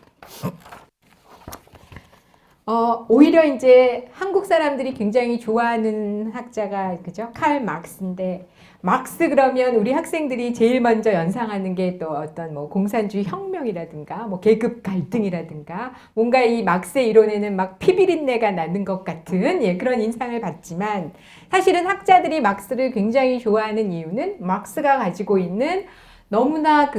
오히려 이제 한국 사람들이 굉장히 좋아하는 학자가 그죠? 칼 막스인데, 막스 그러면 우리 학생들이 제일 먼저 연상하는 게 또 어떤 뭐 공산주의 혁명이라든가 뭐 계급 갈등이라든가 뭔가 이 막스의 이론에는 막 피비린내가 나는 것 같은 그런 인상을 받지만, 사실은 학자들이 막스를 굉장히 좋아하는 이유는 막스가 가지고 있는 너무나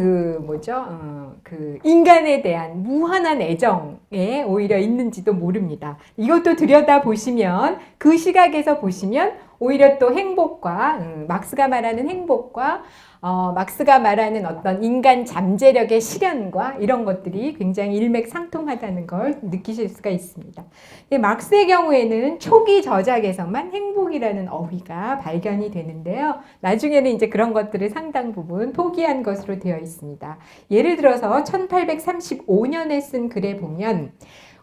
인간에 대한 무한한 애정에 오히려 있는지도 모릅니다. 이것도 들여다보시면, 그 시각에서 보시면 오히려 또 행복과, 막스가 말하는 행복과 막스가 말하는 어떤 인간 잠재력의 실현과 이런 것들이 굉장히 일맥상통하다는 걸 느끼실 수가 있습니다. 근데 막스의 경우에는 초기 저작에서만 행복이라는 어휘가 발견이 되는데요. 나중에는 이제 그런 것들을 상당 부분 포기한 것으로 되어 있습니다. 예를 들어서 1835년에 쓴 글에 보면,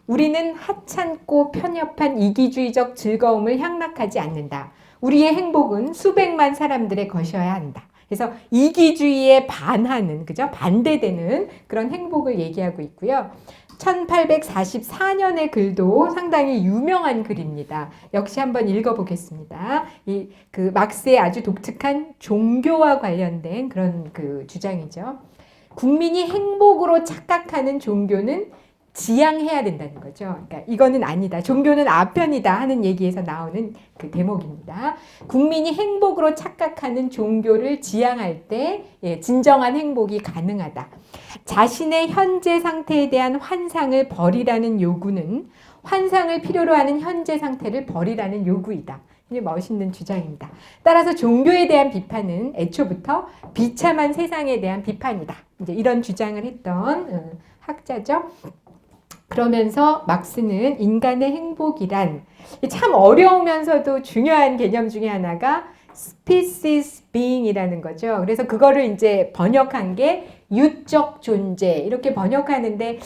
우리는 하찮고 편협한 이기주의적 즐거움을 향락하지 않는다. 우리의 행복은 수백만 사람들의 것이어야 한다. 그래서 이기주의에 반하는, 그죠? 반대되는 그런 행복을 얘기하고 있고요. 1844년의 글도 상당히 유명한 글입니다. 역시 한번 읽어보겠습니다. 그 막스의 아주 독특한 종교와 관련된 그런 그 주장이죠. 국민이 행복으로 착각하는 종교는 지양해야 된다는 거죠. 그러니까 이거는 아니다, 종교는 아편이다 하는 얘기에서 나오는 그 대목입니다. 국민이 행복으로 착각하는 종교를 지양할 때 진정한 행복이 가능하다. 자신의 현재 상태에 대한 환상을 버리라는 요구는 환상을 필요로 하는 현재 상태를 버리라는 요구이다. 이게 멋있는 주장입니다. 따라서 종교에 대한 비판은 애초부터 비참한 세상에 대한 비판이다. 이제 이런 주장을 했던 학자죠. 그러면서 막스는 인간의 행복이란 참 어려우면서도 중요한 개념 중에 하나가 species being이라는 거죠. 그래서 그거를 이제 번역한 게 유적 존재 이렇게 번역하는데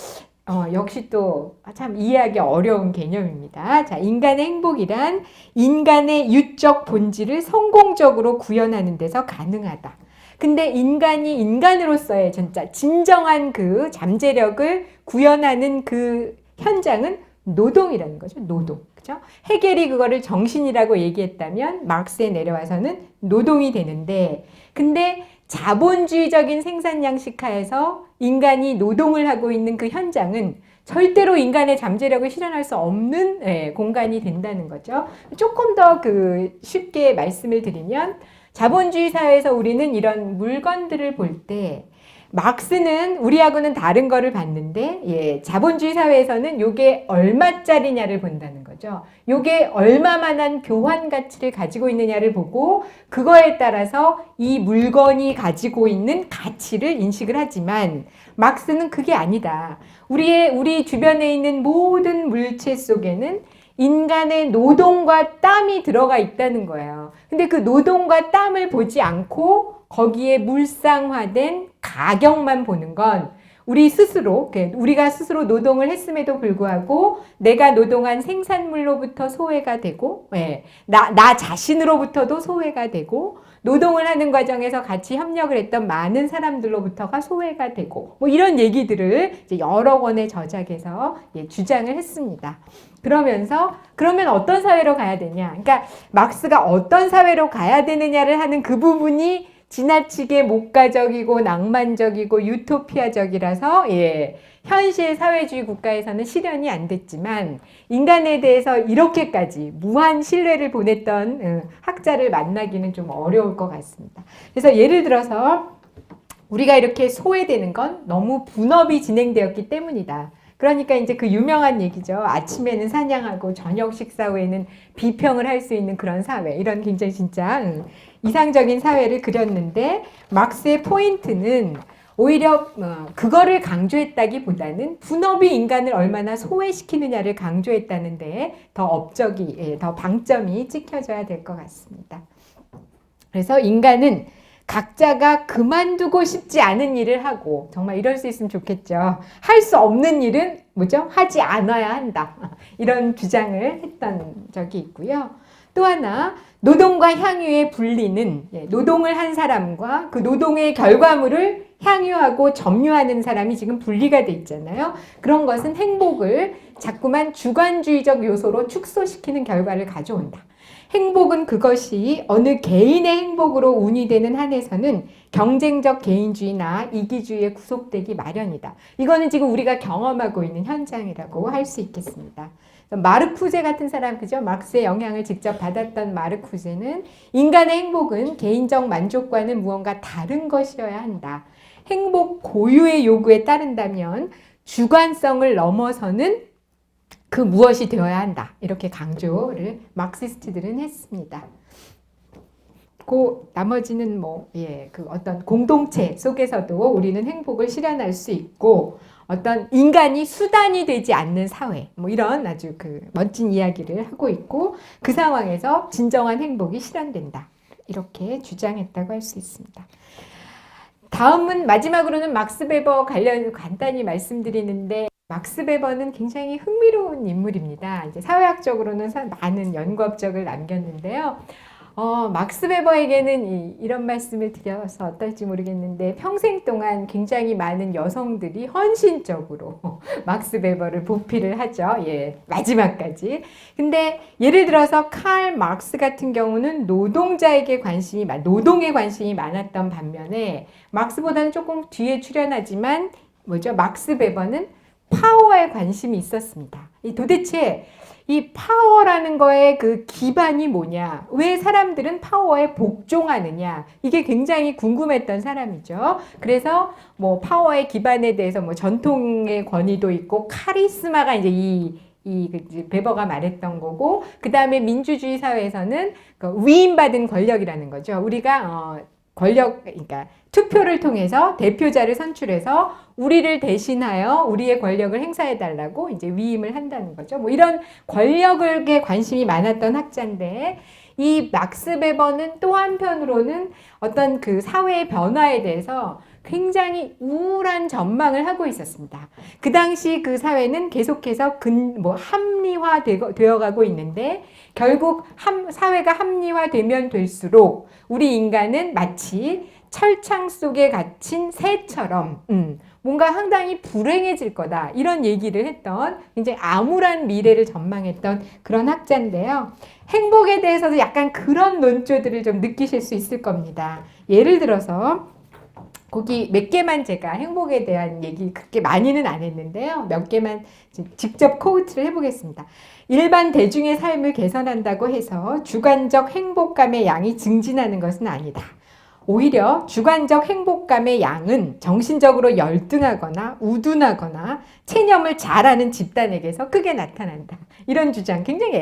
역시 또 참 이해하기 어려운 개념입니다. 자, 인간의 행복이란 인간의 유적 본질을 성공적으로 구현하는 데서 가능하다. 근데 인간이 인간으로서의 진정한 그 잠재력을 구현하는 그 현장은 노동이라는 거죠. 노동. 그죠? 헤겔이 그거를 정신이라고 얘기했다면 막스에 내려와서는 노동이 되는데, 근데 자본주의적인 생산 양식 하에서 인간이 노동을 하고 있는 그 현장은 절대로 인간의 잠재력을 실현할 수 없는 공간이 된다는 거죠. 조금 더 쉽게 말씀을 드리면, 자본주의 사회에서 우리는 이런 물건들을 볼 때 막스는 우리하고는 다른 거를 봤는데 자본주의 사회에서는 요게 얼마짜리냐를 본다는 거죠. 요게 얼마만한 교환 가치를 가지고 있느냐를 보고 그거에 따라서 이 물건이 가지고 있는 가치를 인식을 하지만, 막스는 그게 아니다. 우리 주변에 있는 모든 물체 속에는 인간의 노동과 땀이 들어가 있다는 거예요. 근데 그 노동과 땀을 보지 않고 거기에 물상화된 가격만 보는 건 우리가 스스로 노동을 했음에도 불구하고 내가 노동한 생산물로부터 소외가 되고, 나 자신으로부터도 소외가 되고, 노동을 하는 과정에서 같이 협력을 했던 많은 사람들로부터가 소외가 되고, 뭐 이런 얘기들을 이제 여러 권의 저작에서 주장을 했습니다. 그러면 어떤 사회로 가야 되냐? 그러니까 막스가 어떤 사회로 가야 되느냐를 하는 그 부분이 지나치게 목가적이고 낭만적이고 유토피아적이라서 현실 사회주의 국가에서는 실현이 안 됐지만, 인간에 대해서 이렇게까지 무한 신뢰를 보냈던 학자를 만나기는 좀 어려울 것 같습니다. 그래서 예를 들어서 우리가 이렇게 소외되는 건 너무 분업이 진행되었기 때문이다. 그러니까 이제 그 유명한 얘기죠. 아침에는 사냥하고 저녁 식사 후에는 비평을 할 수 있는 그런 사회. 이런 굉장히 진짜 이상적인 사회를 그렸는데, 막스의 포인트는 오히려 그거를 강조했다기보다는 분업이 인간을 얼마나 소외시키느냐를 강조했다는데 더 방점이 찍혀져야 될 것 같습니다. 그래서 인간은 각자가 그만두고 싶지 않은 일을 하고, 정말 이럴 수 있으면 좋겠죠. 할 수 없는 일은 뭐죠? 하지 않아야 한다. 이런 주장을 했던 적이 있고요. 또 하나, 노동과 향유의 분리는 노동을 한 사람과 그 노동의 결과물을 향유하고 점유하는 사람이 지금 분리가 돼 있잖아요. 그런 것은 행복을 자꾸만 주관주의적 요소로 축소시키는 결과를 가져온다. 행복은 그것이 어느 개인의 행복으로 운이되는 한에서는 경쟁적 개인주의나 이기주의에 구속되기 마련이다. 이거는 지금 우리가 경험하고 있는 현장이라고 할 수 있겠습니다. 마르쿠제 같은 사람, 그죠? 막스의 영향을 직접 받았던 마르쿠제는 인간의 행복은 개인적 만족과는 무언가 다른 것이어야 한다. 행복 고유의 요구에 따른다면 주관성을 넘어서는 그 무엇이 되어야 한다. 이렇게 강조를 막시스트들은 했습니다. 그 나머지는 그 어떤 공동체 속에서도 우리는 행복을 실현할 수 있고, 어떤 인간이 수단이 되지 않는 사회, 이런 아주 멋진 이야기를 하고 있고, 그 상황에서 진정한 행복이 실현된다. 이렇게 주장했다고 할 수 있습니다. 다음은 마지막으로는 막스 베버 관련 간단히 말씀드리는데, 막스 베버는 굉장히 흥미로운 인물입니다. 이제 사회학적으로는 많은 연구 업적을 남겼는데요. 막스 베버에게는 이런 말씀을 드려서 어떨지 모르겠는데, 평생 동안 굉장히 많은 여성들이 헌신적으로 막스 베버를 보필을 하죠. 마지막까지. 근데 예를 들어서 칼 막스 같은 경우는 노동에 관심이 많았던 반면에, 막스보다는 조금 뒤에 출연하지만 막스 베버는 파워에 관심이 있었습니다. 도대체 이 파워라는 거의 그 기반이 뭐냐? 왜 사람들은 파워에 복종하느냐? 이게 굉장히 궁금했던 사람이죠. 그래서 파워의 기반에 대해서 전통의 권위도 있고 카리스마가 이제 베버가 말했던 거고, 그 다음에 민주주의 사회에서는 위임받은 권력이라는 거죠. 우리가 그러니까 투표를 통해서 대표자를 선출해서 우리를 대신하여 우리의 권력을 행사해달라고 이제 위임을 한다는 거죠. 이런 권력에 관심이 많았던 학자인데, 이 막스 베버는 또 한편으로는 어떤 그 사회의 변화에 대해서 굉장히 우울한 전망을 하고 있었습니다. 그 당시 그 사회는 계속해서 합리화 되어가고 있는데, 결국 사회가 합리화되면 될수록 우리 인간은 마치 철창 속에 갇힌 새처럼 뭔가 상당히 불행해질 거다, 이런 얘기를 했던, 굉장히 암울한 미래를 전망했던 그런 학자인데요. 행복에 대해서도 약간 그런 논조들을 좀 느끼실 수 있을 겁니다. 예를 들어서 거기 몇 개만 제가 행복에 대한 얘기 그렇게 많이는 안 했는데요. 몇 개만 직접 코트를 해보겠습니다. 일반 대중의 삶을 개선한다고 해서 주관적 행복감의 양이 증진하는 것은 아니다. 오히려 주관적 행복감의 양은 정신적으로 열등하거나 우둔하거나 체념을 잘하는 집단에게서 크게 나타난다. 이런 주장, 굉장히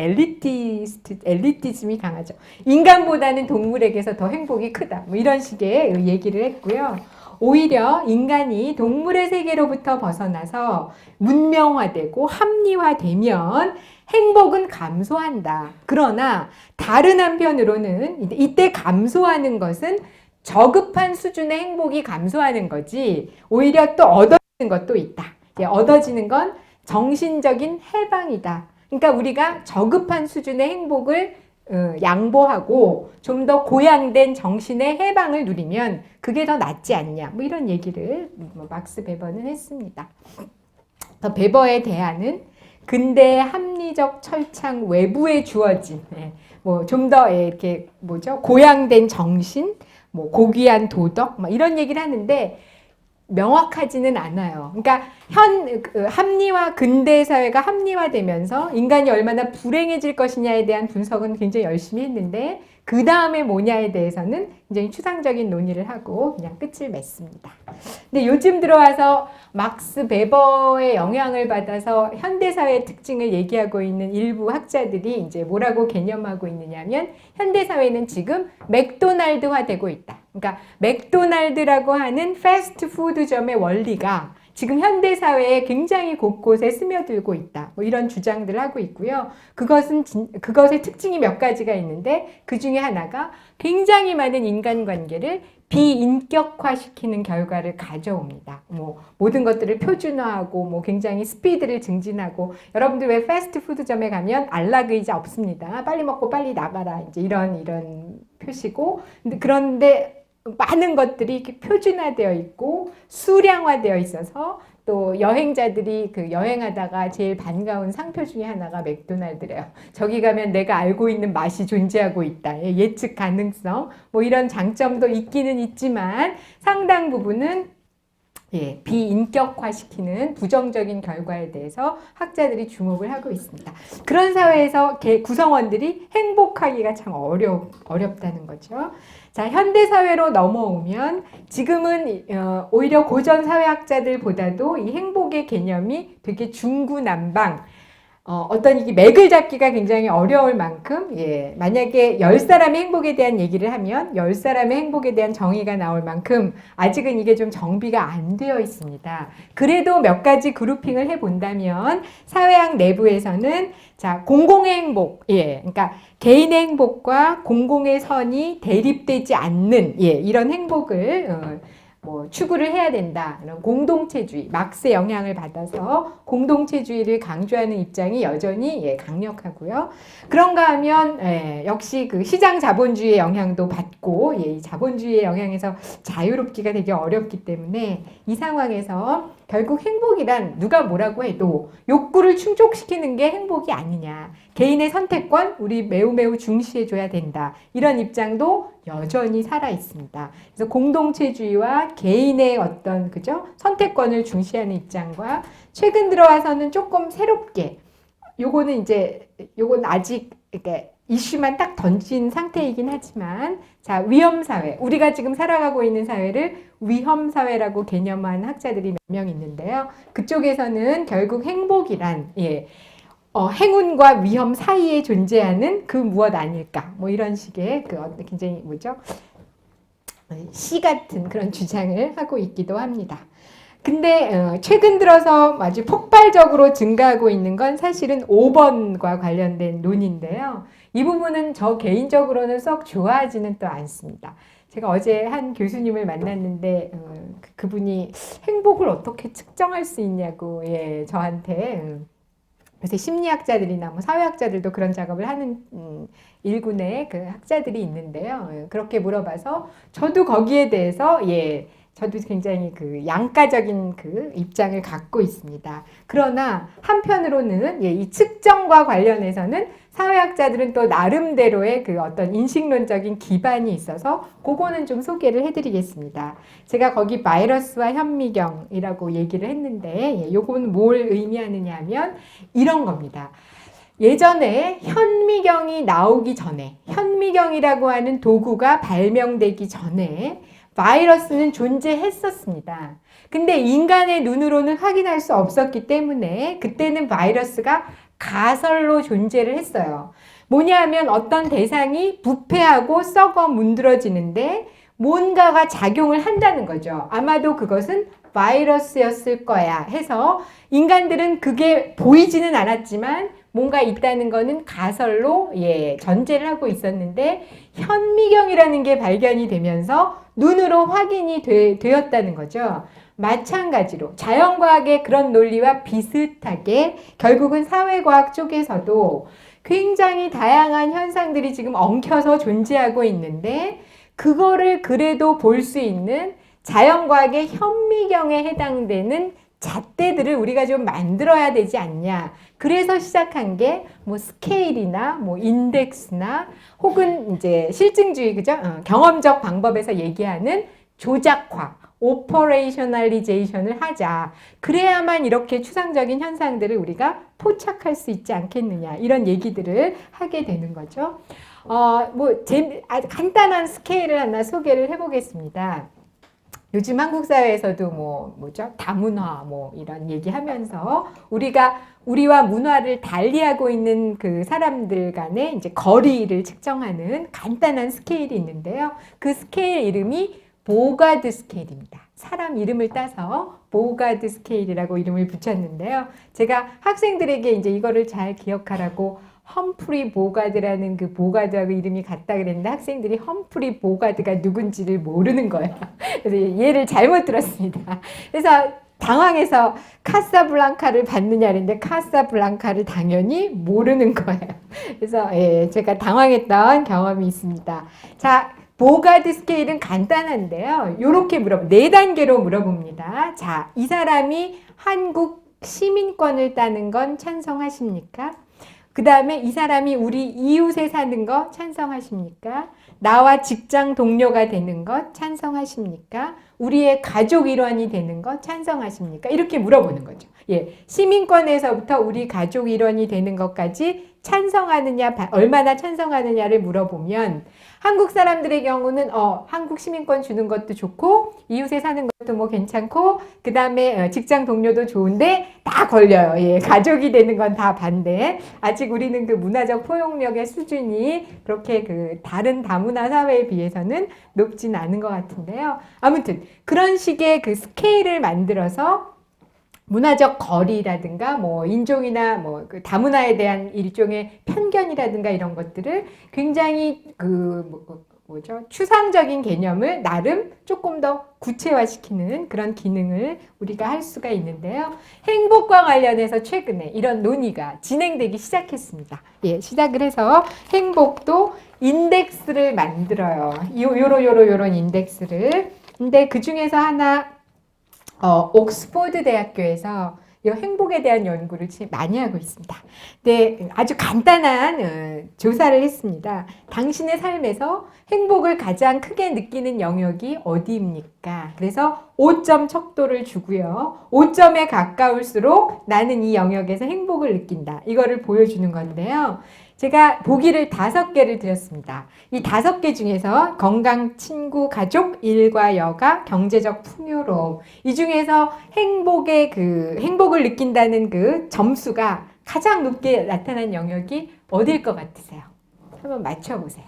엘리티즘이 강하죠. 인간보다는 동물에게서 더 행복이 크다. 이런 식의 얘기를 했고요. 오히려 인간이 동물의 세계로부터 벗어나서 문명화되고 합리화되면 행복은 감소한다. 그러나 다른 한편으로는 이때 감소하는 것은 저급한 수준의 행복이 감소하는 거지, 오히려 또 얻어지는 것도 있다. 얻어지는 건 정신적인 해방이다. 그러니까 우리가 저급한 수준의 행복을 양보하고 좀 더 고양된 정신의 해방을 누리면 그게 더 낫지 않냐, 이런 얘기를 막스 베버는 했습니다. 베버의 대안은 근대의 합리적 철창 외부에 주어진 좀 더 이렇게 고양된 정신, 고귀한 도덕, 이런 얘기를 하는데 명확하지는 않아요. 그러니까 합리화, 근대 사회가 합리화되면서 인간이 얼마나 불행해질 것이냐에 대한 분석은 굉장히 열심히 했는데, 그 다음에 뭐냐에 대해서는 굉장히 추상적인 논의를 하고 그냥 끝을 맺습니다. 근데 요즘 들어와서 막스 베버의 영향을 받아서 현대사회의 특징을 얘기하고 있는 일부 학자들이 이제 뭐라고 개념하고 있느냐면, 현대사회는 지금 맥도날드화 되고 있다. 그러니까 맥도날드라고 하는 패스트푸드점의 원리가 지금 현대사회에 굉장히 곳곳에 스며들고 있다. 뭐 이런 주장들을 하고 있고요. 그것의 특징이 몇 가지가 있는데 그 중에 하나가 굉장히 많은 인간관계를 비인격화시키는 결과를 가져옵니다. 뭐 모든 것들을 표준화하고 뭐 굉장히 스피드를 증진하고 여러분들 왜 패스트푸드점에 가면 안락의자 없습니다. 빨리 먹고 빨리 나가라. 이제 이런 표시고 그런데 많은 것들이 이렇게 표준화되어 있고 수량화되어 있어서 또 여행자들이 그 여행하다가 제일 반가운 상표 중에 하나가 맥도날드래요. 저기 가면 내가 알고 있는 맛이 존재하고 있다. 예측 가능성 뭐 이런 장점도 있기는 있지만 상당 부분은 비인격화시키는 부정적인 결과에 대해서 학자들이 주목을 하고 있습니다. 그런 사회에서 구성원들이 행복하기가 참 어렵다는 거죠. 자, 현대사회로 넘어오면 지금은 오히려 고전 사회학자들보다도 이 행복의 개념이 되게 중구난방, 어떤 이게 맥을 잡기가 굉장히 어려울 만큼, 만약에 10사람의 행복에 대한 얘기를 하면 10사람의 행복에 대한 정의가 나올 만큼 아직은 이게 좀 정비가 안 되어 있습니다. 그래도 몇 가지 그룹핑을 해본다면 사회학 내부에서는 자, 공공의 행복, 그러니까 개인의 행복과 공공의 선이 대립되지 않는, 이런 행복을, 추구를 해야 된다. 공동체주의, 막스의 영향을 받아서 공동체주의를 강조하는 입장이 여전히 강력하고요. 그런가 하면 역시 그 시장 자본주의의 영향도 받고 이 자본주의의 영향에서 자유롭기가 되게 어렵기 때문에 이 상황에서 결국 행복이란 누가 뭐라고 해도 욕구를 충족시키는 게 행복이 아니냐. 개인의 선택권 우리 매우 중시해줘야 된다. 이런 입장도 여전히 살아 있습니다. 그래서 공동체주의와 개인의 어떤 선택권을 중시하는 입장과 최근 들어와서는 조금 새롭게 요거는 아직 이렇게 이슈만 딱 던진 상태이긴 하지만 자, 위험사회. 우리가 지금 살아가고 있는 사회를 위험사회라고 개념한 학자들이 몇 명 있는데요. 그쪽에서는 결국 행복이란 행운과 위험 사이에 존재하는 그 무엇 아닐까. 뭐 이런 식의 굉장히 시 같은 그런 주장을 하고 있기도 합니다. 근데 최근 들어서 아주 폭발적으로 증가하고 있는 건 사실은 5번과 관련된 논인데요. 이 부분은 저 개인적으로는 썩 좋아하지는 또 않습니다. 제가 어제 한 교수님을 만났는데 그분이 행복을 어떻게 측정할 수 있냐고 저한테 요새 심리학자들이나 뭐 사회학자들도 그런 작업을 하는 일군의 그 학자들이 있는데요. 그렇게 물어봐서 저도 거기에 대해서 저도 굉장히 그 양가적인 그 입장을 갖고 있습니다. 그러나 한편으로는 이 측정과 관련해서는 사회학자들은 또 나름대로의 그 어떤 인식론적인 기반이 있어서 그거는 좀 소개를 해드리겠습니다. 제가 거기 바이러스와 현미경이라고 얘기를 했는데 요거는 뭘 의미하느냐 하면 이런 겁니다. 예전에 현미경이 나오기 전에 현미경이라고 하는 도구가 발명되기 전에 바이러스는 존재했었습니다. 근데 인간의 눈으로는 확인할 수 없었기 때문에 그때는 바이러스가 가설로 존재를 했어요. 뭐냐 하면 어떤 대상이 부패하고 썩어 문드러지는데 뭔가가 작용을 한다는 거죠. 아마도 그것은 바이러스였을 거야 해서 인간들은 그게 보이지는 않았지만 뭔가 있다는 거는 가설로 전제를 하고 있었는데 현미경이라는 게 발견이 되면서 눈으로 확인이 되었다는 거죠. 마찬가지로 자연과학의 그런 논리와 비슷하게 결국은 사회과학 쪽에서도 굉장히 다양한 현상들이 지금 엉켜서 존재하고 있는데 그거를 그래도 볼 수 있는 자연과학의 현미경에 해당되는 잣대들을 우리가 좀 만들어야 되지 않냐. 그래서 시작한 게 뭐 스케일이나 뭐 인덱스나 혹은 이제 실증주의 경험적 방법에서 얘기하는 조작화, 오퍼레이셔널리제이션을 하자. 그래야만 이렇게 추상적인 현상들을 우리가 포착할 수 있지 않겠느냐. 이런 얘기들을 하게 되는 거죠. 아주 간단한 스케일을 하나 소개를 해보겠습니다. 요즘 한국 사회에서도 뭐죠? 다문화 이런 얘기하면서 우리와 문화를 달리하고 있는 그 사람들 간의 이제 거리를 측정하는 간단한 스케일이 있는데요. 그 스케일 이름이 보가드 스케일입니다. 사람 이름을 따서 보가드 스케일이라고 이름을 붙였는데요. 제가 학생들에게 이제 이거를 잘 기억하라고 험프리 보가드라는 그 보가드하고 이름이 같다 그랬는데 학생들이 험프리 보가드가 누군지를 모르는 거예요. 그래서 얘를 잘못 들었습니다. 그래서 당황해서 카사블랑카를 받느냐 그랬는데 카사블랑카를 당연히 모르는 거예요. 그래서 제가 당황했던 경험이 있습니다. 자, 보가드 스케일은 간단한데요. 요렇게 네 단계로 물어봅니다. 자, 이 사람이 한국 시민권을 따는 건 찬성하십니까? 그 다음에 이 사람이 우리 이웃에 사는 거 찬성하십니까? 나와 직장 동료가 되는 것 찬성하십니까? 우리의 가족 일원이 되는 것 찬성하십니까? 이렇게 물어보는 거죠. 예, 시민권에서부터 우리 가족 일원이 되는 것까지 찬성하느냐, 얼마나 찬성하느냐를 물어보면 한국 사람들의 경우는 한국 시민권 주는 것도 좋고 이웃에 사는 것도 뭐 괜찮고 그 다음에 직장 동료도 좋은데 다 걸려요. 예, 가족이 되는 건 다 반대. 아직 우리는 그 문화적 포용력의 수준이 그렇게 그 다른 다문화 사회에 비해서는 높진 않은 것 같은데요. 아무튼 그런 식의 그 스케일을 만들어서 문화적 거리라든가 인종이나 그 다문화에 대한 일종의 편견이라든가 이런 것들을 굉장히 추상적인 개념을 나름 조금 더 구체화시키는 그런 기능을 우리가 할 수가 있는데요. 행복과 관련해서 최근에 이런 논의가 진행되기 시작했습니다. 예, 시작을 해서 행복도 인덱스를 만들어요. 요런 인덱스를. 근데 그 중에서 하나 옥스포드 대학교에서 이 행복에 대한 연구를 지금 많이 하고 있습니다. 네, 아주 간단한 조사를 했습니다. 당신의 삶에서 행복을 가장 크게 느끼는 영역이 어디입니까? 그래서 5점 척도를 주고요. 5점에 가까울수록 나는 이 영역에서 행복을 느낀다. 이거를 보여주는 건데요. 제가 보기를 5개를 드렸습니다. 이 5개 중에서 건강, 친구, 가족, 일과 여가, 경제적 풍요로움. 이 중에서 행복을 느낀다는 그 점수가 가장 높게 나타난 영역이 어딜 것 같으세요? 한번 맞춰보세요.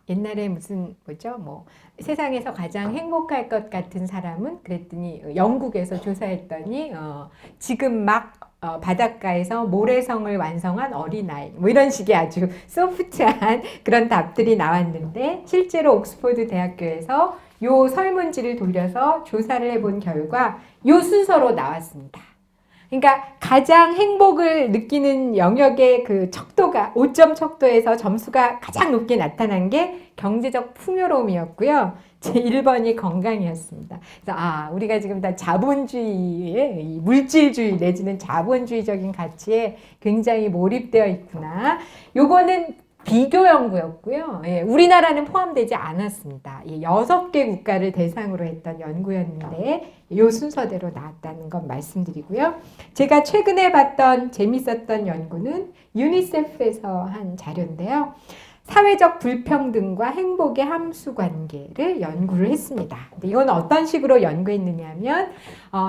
옛날에 세상에서 가장 행복할 것 같은 사람은 그랬더니 영국에서 조사했더니 지금 막 바닷가에서 모래성을 완성한 어린아이 이런 식의 아주 소프트한 그런 답들이 나왔는데 실제로 옥스퍼드 대학교에서 요 설문지를 돌려서 조사를 해본 결과 요 순서로 나왔습니다. 그러니까 가장 행복을 느끼는 영역의 그 척도가 5점 척도에서 점수가 가장 높게 나타난 게 경제적 풍요로움이었고요. 제 1번이 건강이었습니다. 그래서 우리가 지금 다 자본주의의 물질주의 내지는 자본주의적인 가치에 굉장히 몰입되어 있구나. 요거는 비교 연구였고요. 예, 우리나라는 포함되지 않았습니다. 6개 국가를 대상으로 했던 연구였는데 이 순서대로 나왔다는 건 말씀드리고요. 제가 최근에 봤던 재밌었던 연구는 유니세프에서 한 자료인데요. 사회적 불평등과 행복의 함수 관계를 연구를 했습니다. 근데 이건 어떤 식으로 연구했느냐 하면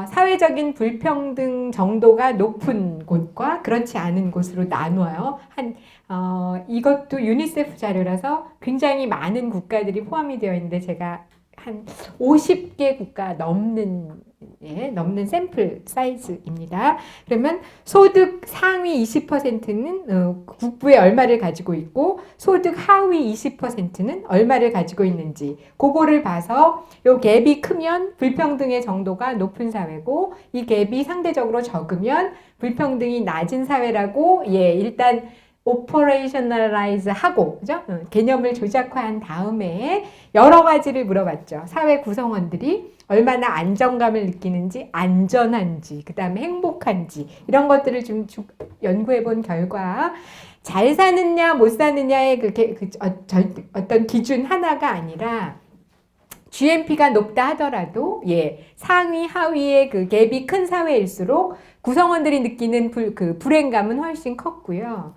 사회적인 불평등 정도가 높은 곳과 그렇지 않은 곳으로 나누어요. 이것도 유니세프 자료라서 굉장히 많은 국가들이 포함이 되어 있는데 제가 한 50개 국가 넘는 샘플 사이즈입니다. 그러면 소득 상위 20%는 국부에 얼마를 가지고 있고 소득 하위 20%는 얼마를 가지고 있는지 그거를 봐서 요 갭이 크면 불평등의 정도가 높은 사회고 이 갭이 상대적으로 적으면 불평등이 낮은 사회라고 일단 오퍼레이셔널라이즈 하고 그죠? 개념을 조작화한 다음에 여러 가지를 물어봤죠. 사회 구성원들이 얼마나 안정감을 느끼는지, 안전한지, 그 다음에 행복한지 이런 것들을 좀 연구해 본 결과 잘 사느냐 못 사느냐의 어떤 기준 하나가 아니라 GNP가 높다 하더라도 상위 하위의 그 갭이 큰 사회일수록 구성원들이 느끼는 불행감은 훨씬 컸고요.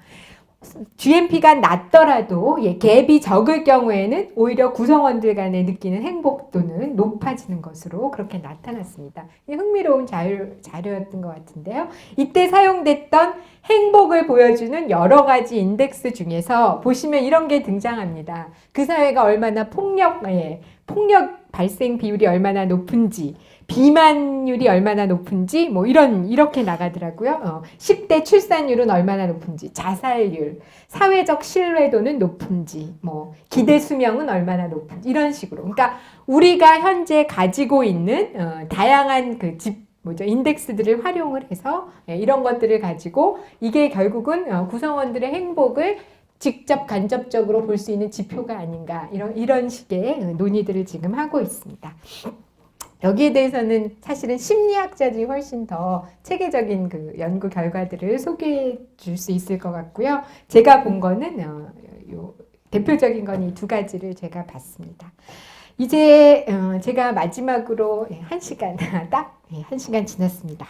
GMP가 낮더라도 갭이 적을 경우에는 오히려 구성원들 간에 느끼는 행복도는 높아지는 것으로 그렇게 나타났습니다. 흥미로운 자료였던 것 같은데요. 이때 사용됐던 행복을 보여주는 여러 가지 인덱스 중에서 보시면 이런 게 등장합니다. 그 사회가 얼마나 폭력 발생 비율이 얼마나 높은지, 비만율이 얼마나 높은지, 뭐 이렇게 나가더라고요. 10대 출산율은 얼마나 높은지, 자살률, 사회적 신뢰도는 높은지, 뭐 기대 수명은 얼마나 높은지, 이런 식으로. 그러니까 우리가 현재 가지고 있는 다양한 인덱스들을 활용을 해서 이런 것들을 가지고 이게 결국은 구성원들의 행복을 직접 간접적으로 볼 수 있는 지표가 아닌가, 이런 식의 논의들을 지금 하고 있습니다. 여기에 대해서는 사실은 심리학자들이 훨씬 더 체계적인 그 연구 결과들을 소개해 줄 수 있을 것 같고요. 제가 본 거는 대표적인 건 이 두 가지를 제가 봤습니다. 이제 제가 마지막으로 1시간 딱 1시간 지났습니다.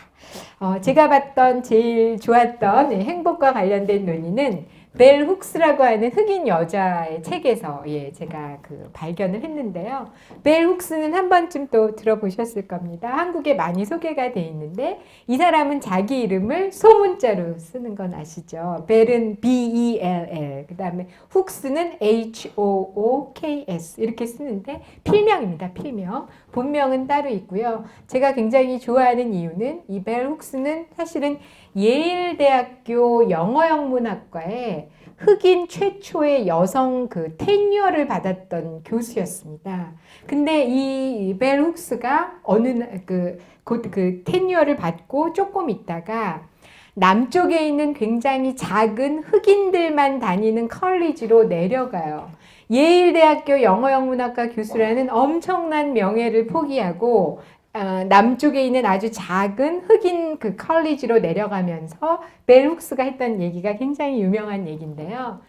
제가 봤던 제일 좋았던 행복과 관련된 논의는 벨 훅스라고 하는 흑인 여자의 책에서 제가 발견을 했는데요. 벨 훅스는 한 번쯤 또 들어보셨을 겁니다. 한국에 많이 소개가 돼 있는데 이 사람은 자기 이름을 소문자로 쓰는 건 아시죠? 벨은 B-E-L-L, 그 다음에 훅스는 H-O-O-K-S 이렇게 쓰는데 필명입니다. 필명. 본명은 따로 있고요. 제가 굉장히 좋아하는 이유는 이 벨 훅스는 사실은 예일대학교 영어영문학과에 흑인 최초의 여성 테뉴어를 받았던 교수였습니다. 근데 이 벨 훅스가 그 테뉴어를 받고 조금 있다가 남쪽에 있는 굉장히 작은 흑인들만 다니는 컬리지로 내려가요. 예일대학교 영어영문학과 교수라는 엄청난 명예를 포기하고 남쪽에 있는 아주 작은 흑인 컬리지로 내려가면서 벨 훅스가 했던 얘기가 굉장히 유명한 얘기인데요.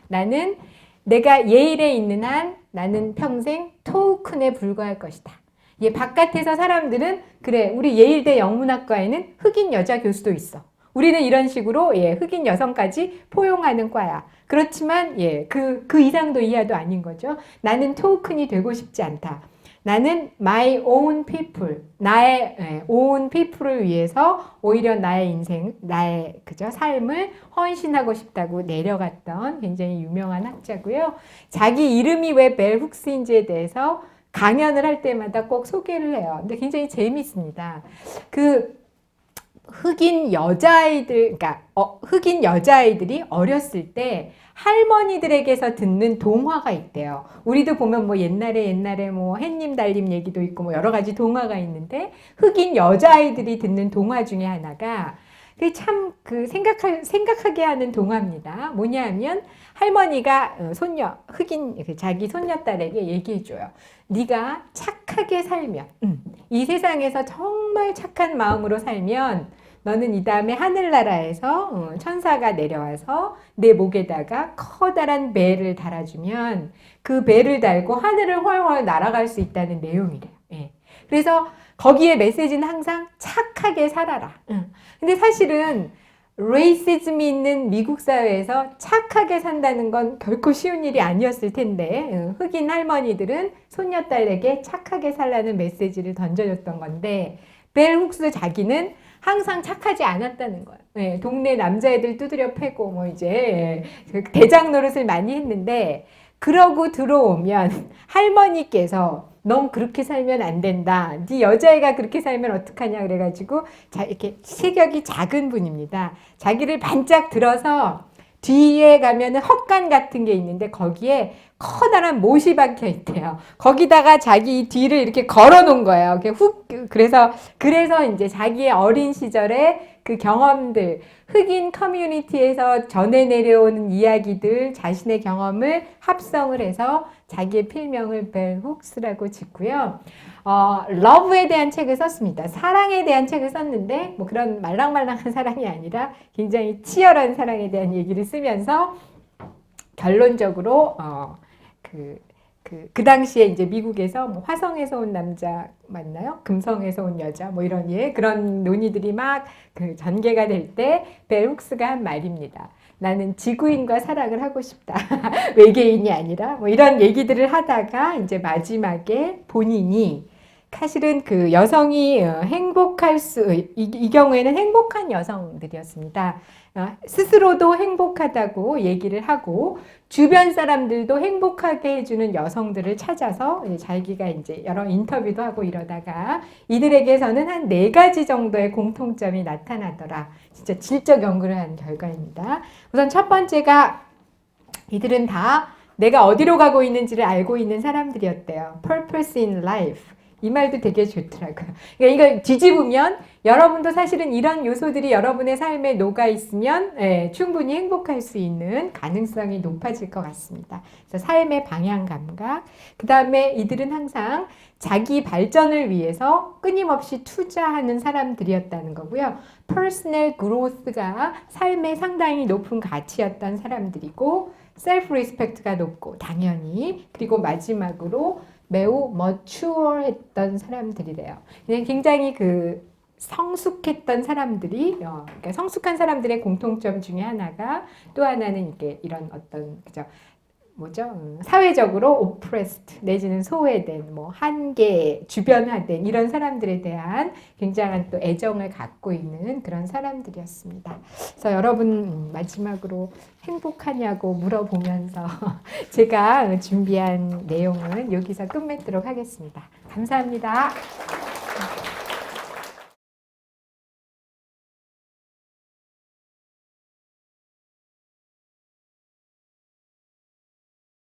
내가 예일에 있는 한 나는 평생 토큰에 불과할 것이다. 바깥에서 사람들은 그래, 우리 예일대 영문학과에는 흑인 여자 교수도 있어. 우리는 이런 식으로 흑인 여성까지 포용하는 과야. 그렇지만 그 이상도 이하도 아닌 거죠. 나는 토큰이 되고 싶지 않다. 나는 my own people, 나의 own people을 위해서 오히려 나의 인생, 나의 삶을 헌신하고 싶다고 내려갔던 굉장히 유명한 학자고요. 자기 이름이 왜 벨 훅스인지에 대해서 강연을 할 때마다 꼭 소개를 해요. 근데 굉장히 재미있습니다. 흑인 여자아이들이 어렸을 때 할머니들에게서 듣는 동화가 있대요. 우리도 보면 뭐 옛날에 뭐 햇님 달님 얘기도 있고 뭐 여러 가지 동화가 있는데 흑인 여자아이들이 듣는 동화 중에 하나가 참 생각하게 하는 동화입니다. 뭐냐면 할머니가 자기 손녀딸에게 얘기해줘요. 네가 착하게 살면, 이 세상에서 정말 착한 마음으로 살면 너는 이 다음에 하늘나라에서 천사가 내려와서 내 목에다가 커다란 배를 달아주면 그 배를 달고 하늘을 훨훨 날아갈 수 있다는 내용이래요. 그래서 거기에 메시지는 항상 착하게 살아라. 근데 사실은 레이시즘이 있는 미국 사회에서 착하게 산다는 건 결코 쉬운 일이 아니었을 텐데 흑인 할머니들은 손녀딸에게 착하게 살라는 메시지를 던져줬던 건데 벨 훅스 자기는 항상 착하지 않았다는 거예요. 동네 남자애들 두드려 패고 대장 노릇을 많이 했는데 그러고 들어오면 할머니께서 넌 그렇게 살면 안 된다. 네 여자애가 그렇게 살면 어떡하냐 그래가지고 이렇게 체격이 작은 분입니다. 자기를 반짝 들어서 뒤에 가면은 헛간 같은 게 있는데 거기에 커다란 못이 박혀 있대요. 거기다가 자기 뒤를 이렇게 걸어 놓은 거예요. 그래서 이제 자기의 어린 시절의 그 경험들, 흑인 커뮤니티에서 전해 내려오는 이야기들, 자신의 경험을 합성을 해서 자기의 필명을 벨 훅스라고 짓고요. 러브에 대한 책을 썼습니다. 사랑에 대한 책을 썼는데 뭐 그런 말랑말랑한 사랑이 아니라 굉장히 치열한 사랑에 대한 얘기를 쓰면서 결론적으로 그 당시에 이제 미국에서 뭐 화성에서 온 남자 맞나요? 금성에서 온 여자 뭐 이런 그런 논의들이 막 전개가 될 때 벨 훅스가 한 말입니다. 나는 지구인과 사랑을 하고 싶다. 외계인이 아니라 뭐 이런 얘기들을 하다가 이제 마지막에 본인이 사실은 그 여성이 행복할 이 경우에는 행복한 여성들이었습니다. 스스로도 행복하다고 얘기를 하고 주변 사람들도 행복하게 해주는 여성들을 찾아서 자기가 이제 여러 인터뷰도 하고 이러다가 이들에게서는 한 4가지 정도의 공통점이 나타나더라. 진짜 질적 연구를 한 결과입니다. 우선 첫 번째가 이들은 다 내가 어디로 가고 있는지를 알고 있는 사람들이었대요. Purpose in life. 이 말도 되게 좋더라고요. 그러니까 이걸 뒤집으면 여러분도 사실은 이런 요소들이 여러분의 삶에 녹아 있으면 충분히 행복할 수 있는 가능성이 높아질 것 같습니다. 그래서 삶의 방향 감각. 그 다음에 이들은 항상 자기 발전을 위해서 끊임없이 투자하는 사람들이었다는 거고요. Personal growth가 삶의 상당히 높은 가치였던 사람들이고 셀프 리스펙트가 높고 당연히 그리고 마지막으로 매우 머추어했던 사람들이래요. 굉장히 그 성숙했던 사람들이 그러니까 성숙한 사람들의 공통점 중에 하나가 또 하나는 이게 이런 어떤 그죠 뭐죠 사회적으로 오프레스트 내지는 소외된 뭐 한계 주변화된 이런 사람들에 대한 굉장한 또 애정을 갖고 있는 그런 사람들이었습니다. 그래서 여러분 마지막으로 행복하냐고 물어보면서 제가 준비한 내용은 여기서 끝맺도록 하겠습니다. 감사합니다.